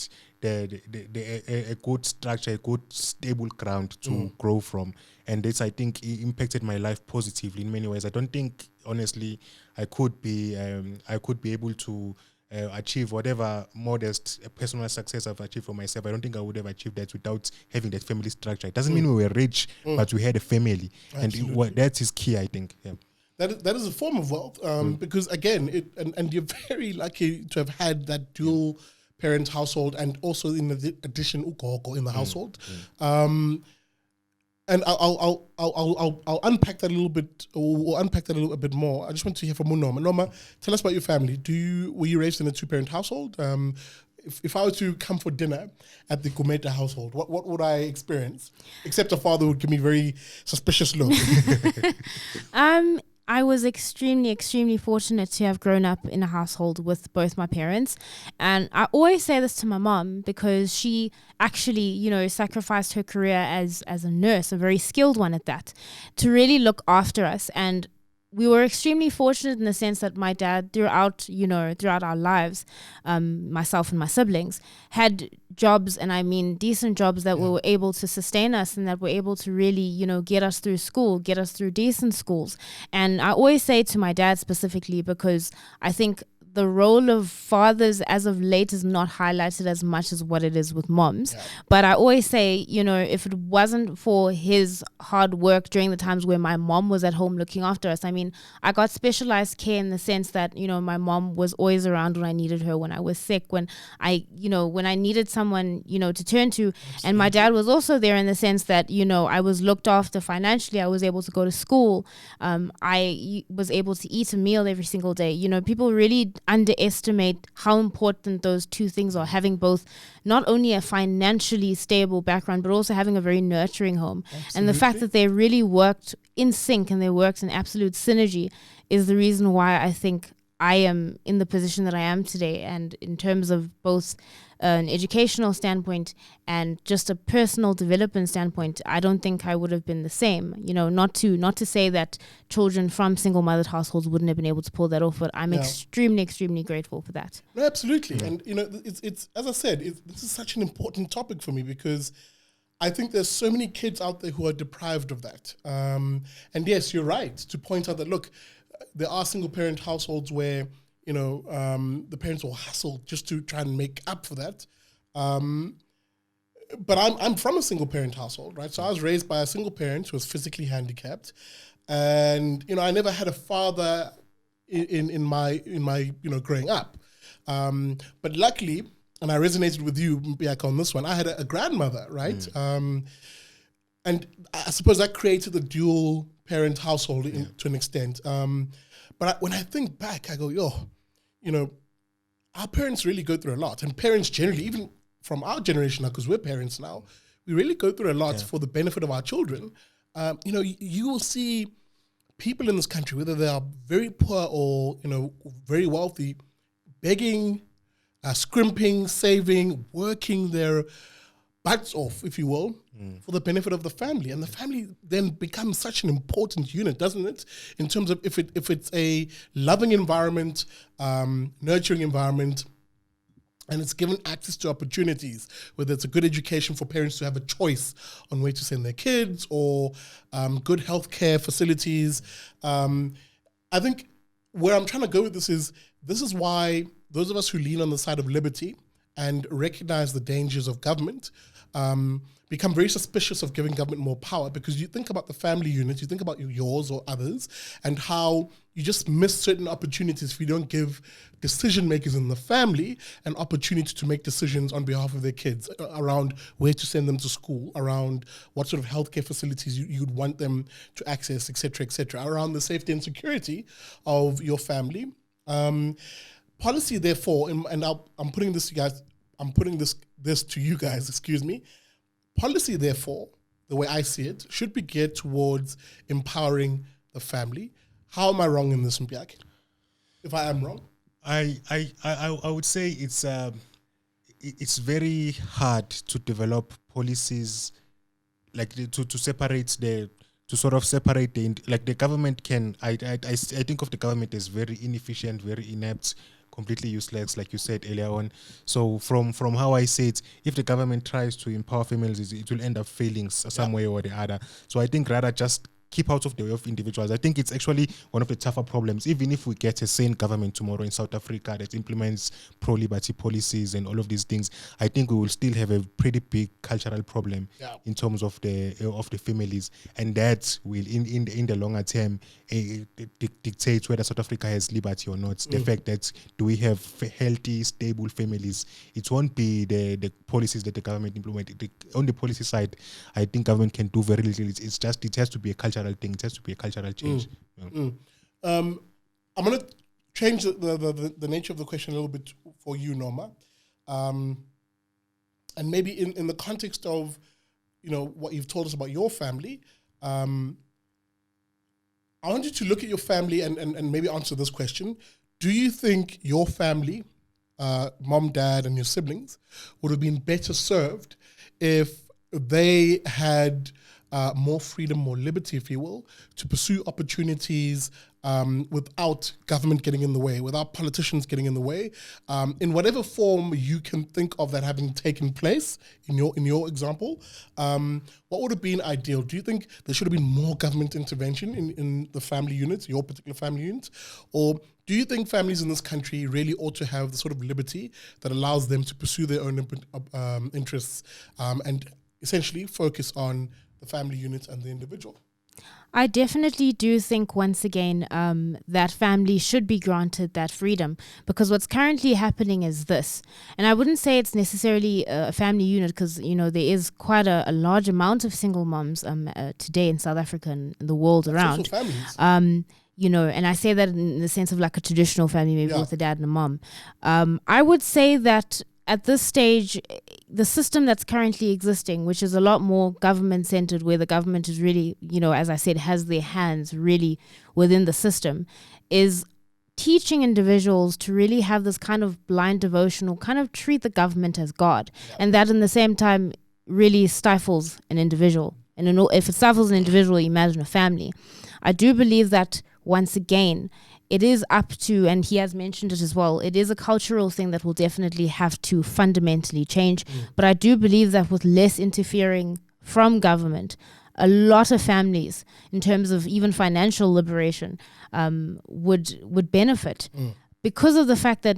a good structure, a good stable ground to grow from, and this I think impacted my life positively in many ways. I don't think honestly I could be able to achieve whatever modest personal success I've achieved for myself. I don't think I would have achieved that without having that family structure. It doesn't mean we were rich, but we had a family. Absolutely. And that is key, I think. Yeah. That is a form of wealth, because again, and you're very lucky to have had that dual parent household, and also in addition, ugogo in the household. And I'll unpack that a little bit, or unpack that a little bit more. I just want to hear from Noma. Noma, tell us about your family. Were you raised in a 2-parent household? If I were to come for dinner at the Gumeta household, what would I experience? Except a father would give me very suspicious looks. I was extremely, extremely fortunate to have grown up in a household with both my parents. And I always say this to my mom because she actually, sacrificed her career as a nurse, a very skilled one at that, to really look after us. And we were extremely fortunate in the sense that my dad, throughout our lives, myself and my siblings, had jobs, and I mean decent jobs that were able to sustain us and that were able to really, get us through school, get us through decent schools. And I always say to my dad specifically, because I think the role of fathers as of late is not highlighted as much as what it is with moms. Yeah. But I always say, if it wasn't for his hard work during the times where my mom was at home looking after us, I mean, I got specialized care in the sense that, my mom was always around when I needed her, when I was sick, when I needed someone, to turn to. Absolutely. And my dad was also there in the sense that, I was looked after financially. I was able to go to school. I was able to eat a meal every single day. People really underestimate how important those two things are, having both not only a financially stable background but also having a very nurturing home. Absolutely. And the fact that they really worked in sync and they worked in absolute synergy is the reason why I think I am in the position that I am today. And in terms of both an educational standpoint and just a personal development standpoint, I don't think I would have been the same. Not to say that children from single-mothered households wouldn't have been able to pull that off, but I'm extremely, extremely grateful for that. No, absolutely. And, it's as I said, this is such an important topic for me because I think there's so many kids out there who are deprived of that. And yes, you're right to point out that, look, there are single-parent households where the parents will hustle just to try and make up for that. But I'm from a single parent household, right? So I was raised by a single parent who was physically handicapped, and I never had a father in my growing up. But luckily, and I resonated with you, Mpiaka, on this one, I had a grandmother, right? And I suppose that created the dual parent household to an extent. But when I think back, I go, our parents really go through a lot. And parents generally, even from our generation now, because we're parents now, we really go through a lot for the benefit of our children. You will see people in this country, whether they are very poor or, very wealthy, begging, scrimping, saving, working their butts off, if you will, for the benefit of the family. And the family then becomes such an important unit, doesn't it? In terms of if it's a loving environment, nurturing environment, and it's given access to opportunities, whether it's a good education for parents to have a choice on where to send their kids, or good healthcare facilities. I think where I'm trying to go with this is why those of us who lean on the side of liberty and recognize the dangers of government, become very suspicious of giving government more power, because you think about the family unit, you think about yours or others, and how you just miss certain opportunities if you don't give decision makers in the family an opportunity to make decisions on behalf of their kids around where to send them to school, around what sort of healthcare facilities you'd want them to access, etc., around the safety and security of your family. Policy, therefore, and I'm putting this to you guys, excuse me. Policy, therefore, the way I see it, should be geared towards empowering the family. How am I wrong in this, Mpiak? If I am wrong, I would say it's very hard to develop policies like to separate the government can. I think of the government as very inefficient, very inept, completely useless, like you said earlier on. So from how I say it, if the government tries to empower families, it will end up failing some way or the other. So I think rather just keep out of the way of individuals. I think it's actually one of the tougher problems. Even if we get a sane government tomorrow in South Africa that implements pro-liberty policies and all of these things, I think we will still have a pretty big cultural problem in terms of the families, and that will in the longer term dictate whether South Africa has liberty or not. The fact that do we have healthy, stable families? It won't be the policies that the government implement. On the policy side, I think government can do very little. It has to be a cultural thing. It has to be a cultural change. I'm going to change the nature of the question a little bit for you, Norma, and maybe in the context of what you've told us about your family. I want you to look at your family and maybe answer this question. Do you think your family, mom, dad, and your siblings, would have been better served if they had more freedom, more liberty, if you will, to pursue opportunities without government getting in the way, without politicians getting in the way, in whatever form you can think of that having taken place in your example? What would have been ideal? Do you think there should have been more government intervention in the family unit, your particular family unit? Or do you think families in this country really ought to have the sort of liberty that allows them to pursue their own interests and essentially focus on the family unit and the individual? I definitely do think, once again, that family should be granted that freedom, because what's currently happening is this. And I wouldn't say it's necessarily a family unit, because, there is quite a large amount of single moms today in South Africa and the world around. Families. And I say that in the sense of like a traditional family, maybe with a dad and a mom. I would say that at this stage, the system that's currently existing, which is a lot more government-centered, where the government is really, as I said, has their hands really within the system, is teaching individuals to really have this kind of blind devotional, kind of treat the government as God. And that in the same time really stifles an individual. And if it stifles an individual, imagine a family. I do believe that, once again, it is up to, and he has mentioned it as well, it is a cultural thing that will definitely have to fundamentally change. But I do believe that with less interfering from government, a lot of families, in terms of even financial liberation, would benefit. Because of the fact that,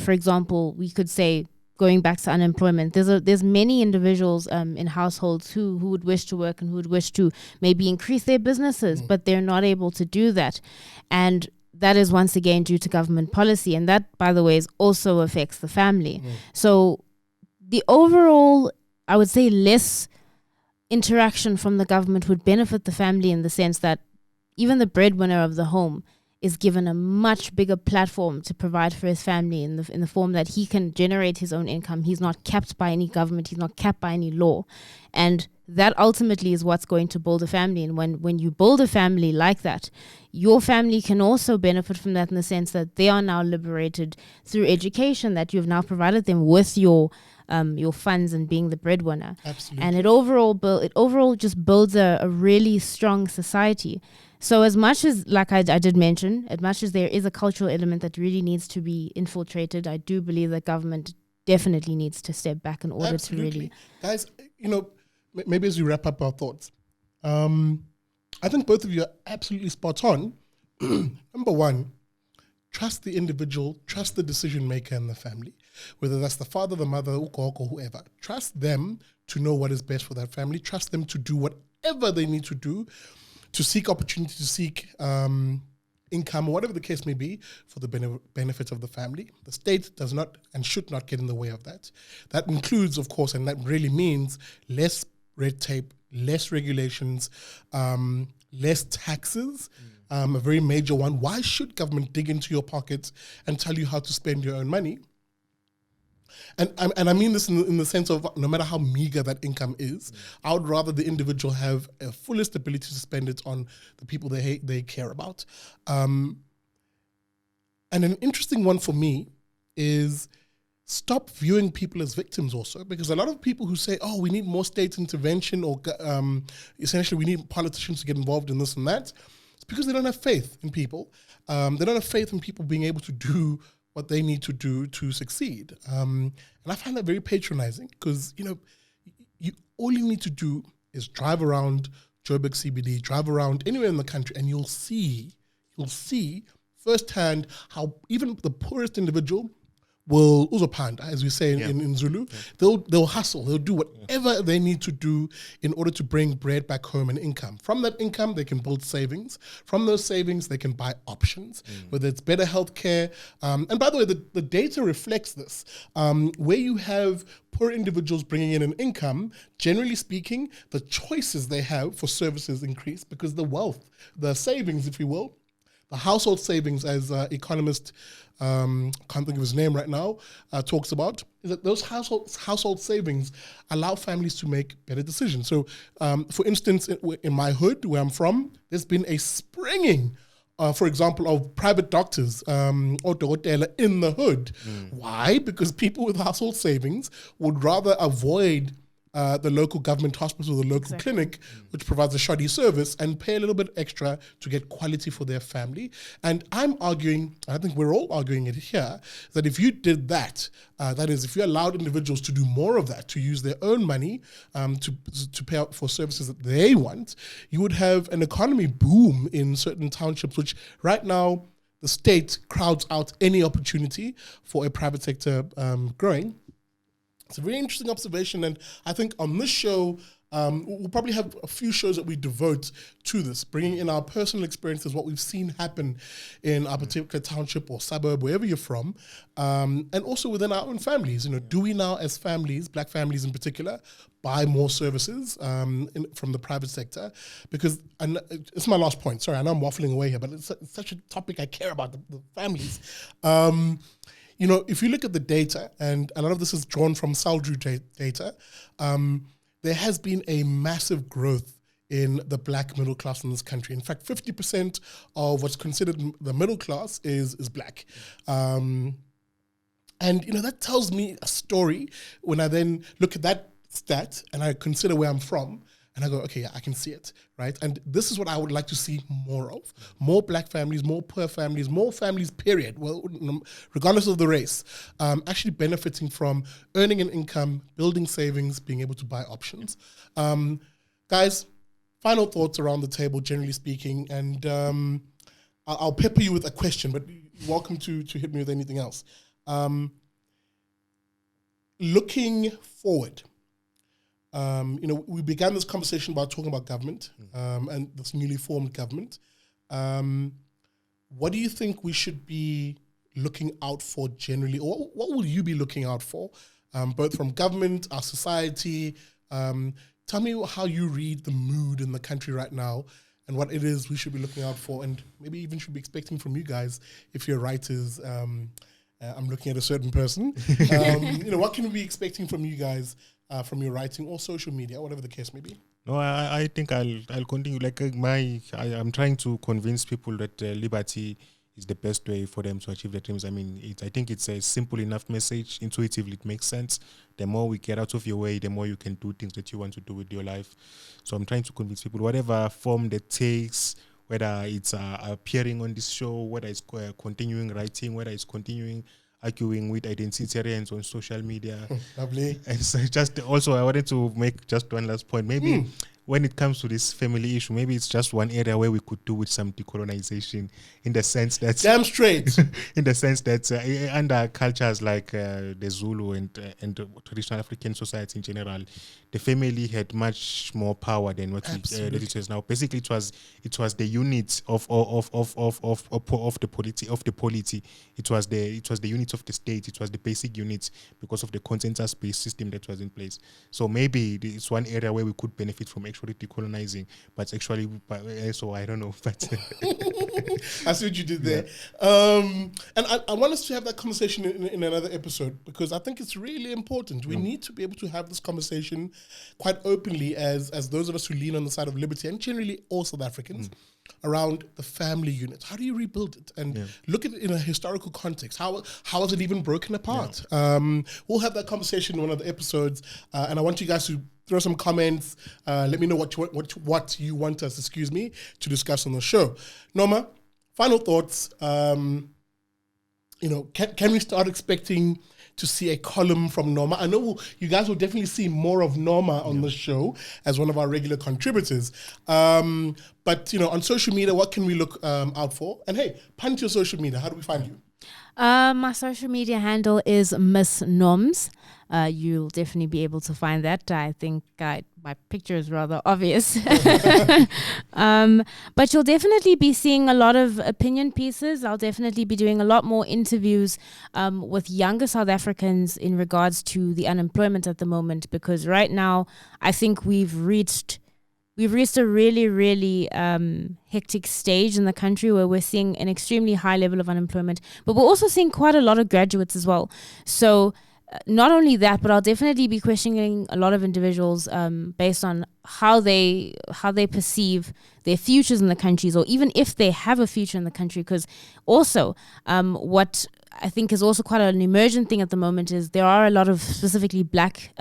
for example, we could say, going back to unemployment, there's many individuals in households who would wish to work and who would wish to maybe increase their businesses, but they're not able to do that. And that is once again due to government policy. And that, by the way, also affects the family. So the overall, I would say, less interaction from the government would benefit the family, in the sense that even the breadwinner of the home is given a much bigger platform to provide for his family in the form that he can generate his own income. He's not capped by any government. He's not capped by any law. And that ultimately is what's going to build a family. And when you build a family like that, your family can also benefit from that, in the sense that they are now liberated through education, that you've now provided them with your funds and being the breadwinner. Absolutely. And it overall just builds a really strong society. So as much as, like I did mention, as much as there is a cultural element that really needs to be infiltrated, I do believe that government definitely needs to step back in order to really... Guys, maybe as we wrap up our thoughts, I think both of you are absolutely spot on. Number one, trust the individual, trust the decision maker in the family, whether that's the father, the mother, or whoever. Trust them to know what is best for that family. Trust them to do whatever they need to do to seek opportunity, to seek income, or whatever the case may be, for the benefit of the family. The state does not and should not get in the way of that. That includes, of course, and that really means less red tape, less regulations, less taxes, a very major one. Why should government dig into your pockets and tell you how to spend your own money? And I mean this in the sense of no matter how meager that income is, I would rather the individual have a fullest ability to spend it on the people they care about. And an interesting one for me is stop viewing people as victims also, because a lot of people who say, oh, we need more state intervention, or essentially we need politicians to get involved in this and that, it's because they don't have faith in people. They don't have faith in people being able to do what they need to do to succeed. And I find that very patronizing, because, all you need to do is drive around Joburg CBD, drive around anywhere in the country, and you'll see firsthand how even the poorest individual will uzopanda, as we say in Zulu. They'll hustle. They'll do whatever they need to do in order to bring bread back home and income. From that income, they can build savings. From those savings, they can buy options, whether it's better healthcare. And by the way, the data reflects this. Where you have poor individuals bringing in an income, generally speaking, the choices they have for services increase, because the wealth, the savings, if you will, the household savings, as economist, can't think of his name right now, talks about, is that those household savings allow families to make better decisions. So, for instance, in my hood, where I'm from, there's been a springing, for example, of private doctors or dokotela in the hood. Why? Because people with household savings would rather avoid the local government hospital, the local clinic, which provides a shoddy service, and pay a little bit extra to get quality for their family. And I'm arguing, I think we're all arguing it here, that if you did that, that is, if you allowed individuals to do more of that, to use their own money to pay out for services that they want, you would have an economy boom in certain townships, which right now the state crowds out any opportunity for a private sector growing. It's a very interesting observation, and I think on this show, we'll probably have a few shows that we devote to this, bringing in our personal experiences, what we've seen happen in our particular township or suburb, wherever you're from, and also within our own families. Do we now, as families, black families in particular, buy more services from the private sector? Because, and it's my last point, sorry, I know I'm waffling away here, but it's such a topic I care about, the families. If you look at the data, and a lot of this is drawn from Saldru data, there has been a massive growth in the black middle class in this country. In fact, 50% of what's considered the middle class is black. And that tells me a story when I then look at that stat and I consider where I'm from. And I go, okay, yeah, I can see it, right? And this is what I would like to see more of. More black families, more poor families, more families, period. Well, regardless of the race, actually benefiting from earning an income, building savings, being able to buy options. Guys, final thoughts around the table, generally speaking. And I'll pepper you with a question, but you're welcome to hit me with anything else. Looking forward, we began this conversation about talking about government and this newly formed government. What do you think we should be looking out for generally, or what will you be looking out for, both from government, our society? Tell me how you read the mood in the country right now and what it is we should be looking out for, and maybe even should be expecting from you guys if you're writers. I'm looking at a certain person. What can we be expecting from you guys? From your writing or social media, whatever the case may be? No, I think I'll continue. I'm trying to convince people that liberty is the best way for them to achieve their dreams. I mean, I think it's a simple enough message. Intuitively, it makes sense. The more we get out of your way, the more you can do things that you want to do with your life. So I'm trying to convince people, whatever form that takes, whether it's appearing on this show, whether it's continuing writing, whether it's continuing arguing with identitarians on social media. Lovely. And so just also, I wanted to make just one last point. Maybe when it comes to this family issue, maybe it's just one area where we could do with some decolonization, in the sense that damn straight. in the sense that under cultures like the Zulu and traditional African society in general, the family had much more power than what it is now. Basically, it was the unit of the polity. It was the unit of the state. It was the basic unit because of the consensus-based system that was in place. So maybe it's one area where we could benefit from actually decolonizing, but actually, so I don't know. But I see what you did there. And I want us to have that conversation in another episode, because I think it's really important. We need to be able to have this conversation quite openly as those of us who lean on the side of liberty, and generally all South Africans, around the family unit. How do you rebuild it? And look at it in a historical context. How has it even broken apart? We'll have that conversation in one of the episodes, and I want you guys to throw some comments. Let me know what you want us, to discuss on the show. Norma, final thoughts. Can we start expecting to see a column from Norma? I know you guys will definitely see more of Norma on the show as one of our regular contributors. But on social media, what can we look out for? And hey, punt your social media. How do we find you? My social media handle is Miss Noms. You'll definitely be able to find that. I think my picture is rather obvious. But you'll definitely be seeing a lot of opinion pieces. I'll definitely be doing a lot more interviews with younger South Africans in regards to the unemployment at the moment, because right now I think we've reached a really, really hectic stage in the country where we're seeing an extremely high level of unemployment, but we're also seeing quite a lot of graduates as well. So not only that, but I'll definitely be questioning a lot of individuals based on how they perceive their futures in the countries, or even if they have a future in the country. Because also what I think is also quite an emergent thing at the moment is there are a lot of specifically black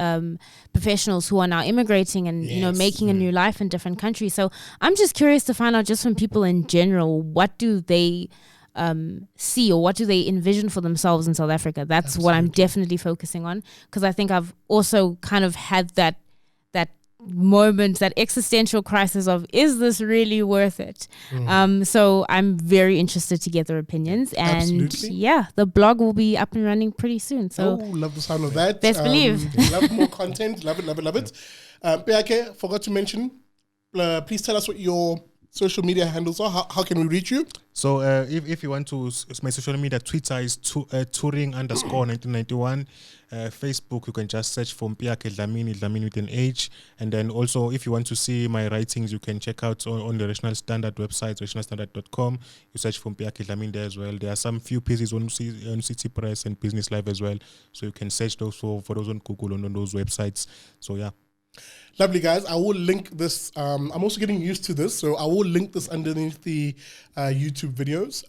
professionals who are now immigrating and making a new life in different countries. So I'm just curious to find out, just from people in general, what do they see, or what do they envision for themselves in South Africa? That's what I'm definitely focusing on, because I think I've also kind of had that moment, that existential crisis of, is this really worth it? So I'm very interested to get their opinions, and the blog will be up and running pretty soon. So love the sound of that. Best believe. Love more content. Love it. Beake, forgot to mention, please tell us what your social media handles are. How can we reach you? So if you want to, my social media, Twitter is Turing_1991. Facebook, you can just search for Mpiake Dlamini with an H. And then also, if you want to see my writings, you can check out on the Rational Standard website, rationalstandard.com. You search for Mpiake Dlamini there as well. There are some few pieces on City Press and Business Live as well. So you can search those for those on Google and on those websites. So yeah. Lovely, guys. I will link this. I'm also getting used to this, so I will link this underneath the YouTube videos.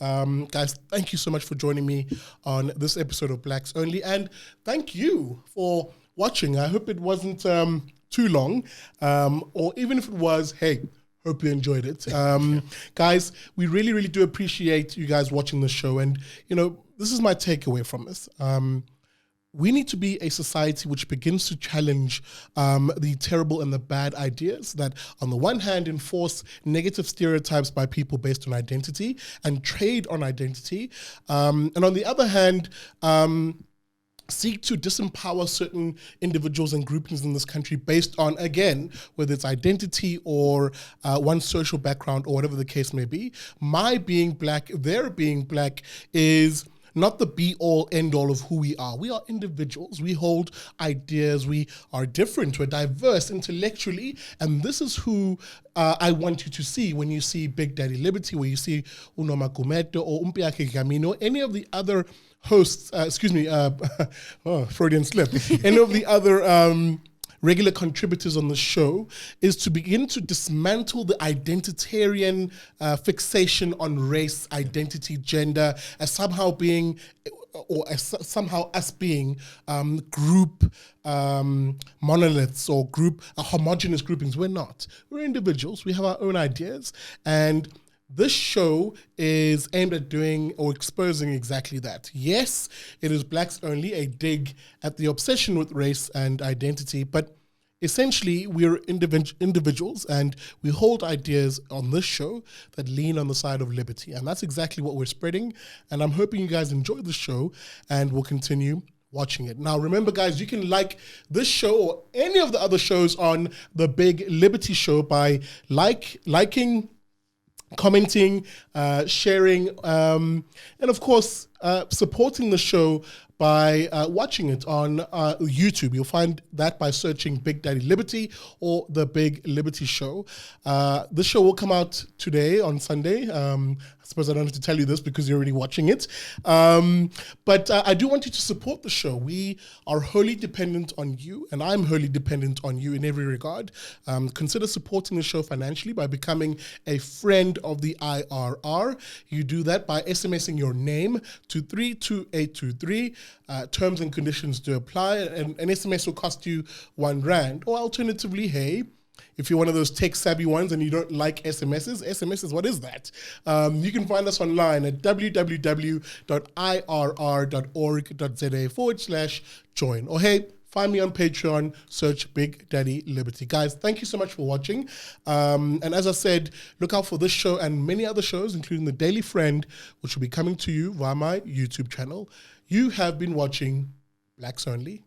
Guys, thank you so much for joining me on this episode of Blacks Only, and thank you for watching. I hope it wasn't too long, or even if it was, hey, hope you enjoyed it. Guys, we really, really do appreciate you guys watching the show, and this is my takeaway from this. We need to be a society which begins to challenge the terrible and the bad ideas that, on the one hand, enforce negative stereotypes by people based on identity and trade on identity, and on the other hand, seek to disempower certain individuals and groupings in this country based on, again, whether it's identity or one's social background or whatever the case may be. My being black, their being black is not the be-all, end-all of who we are. We are individuals. We hold ideas. We are different. We're diverse intellectually. And this is who I want you to see when you see Big Daddy Liberty, where you see Unoma Kumeto or Mpiake Gamino, any of the other hosts, Freudian slip, any of the other regular contributors on the show, is to begin to dismantle the identitarian fixation on race, identity, gender, as somehow being, or as somehow us being group monoliths or group homogeneous groupings. We're not. We're individuals. We have our own ideas, and this show is aimed at doing or exposing exactly that. Yes, it is Blacks Only, a dig at the obsession with race and identity, but essentially, we're individuals and we hold ideas on this show that lean on the side of liberty. And that's exactly what we're spreading. And I'm hoping you guys enjoy the show and will continue watching it. Now, remember, guys, you can like this show or any of the other shows on the Big Liberty Show by liking, commenting, sharing, and of course, supporting the show by watching it on YouTube. You'll find that by searching Big Daddy Liberty or The Big Liberty Show. This show will come out today on Sunday. I suppose I don't have to tell you this because you're already watching it. But I do want you to support the show. We are wholly dependent on you, and I'm wholly dependent on you in every regard. Consider supporting the show financially by becoming a friend of the IRR. You do that by SMSing your name to 32823. Terms and conditions do apply, and an SMS will cost you R1. Or alternatively, hey, if you're one of those tech-savvy ones and you don't like SMSs, what is that? You can find us online at www.irr.org.za/join. Or hey, find me on Patreon, search Big Daddy Liberty. Guys, thank you so much for watching. And as I said, look out for this show and many other shows, including The Daily Friend, which will be coming to you via my YouTube channel. You have been watching Blacks Only.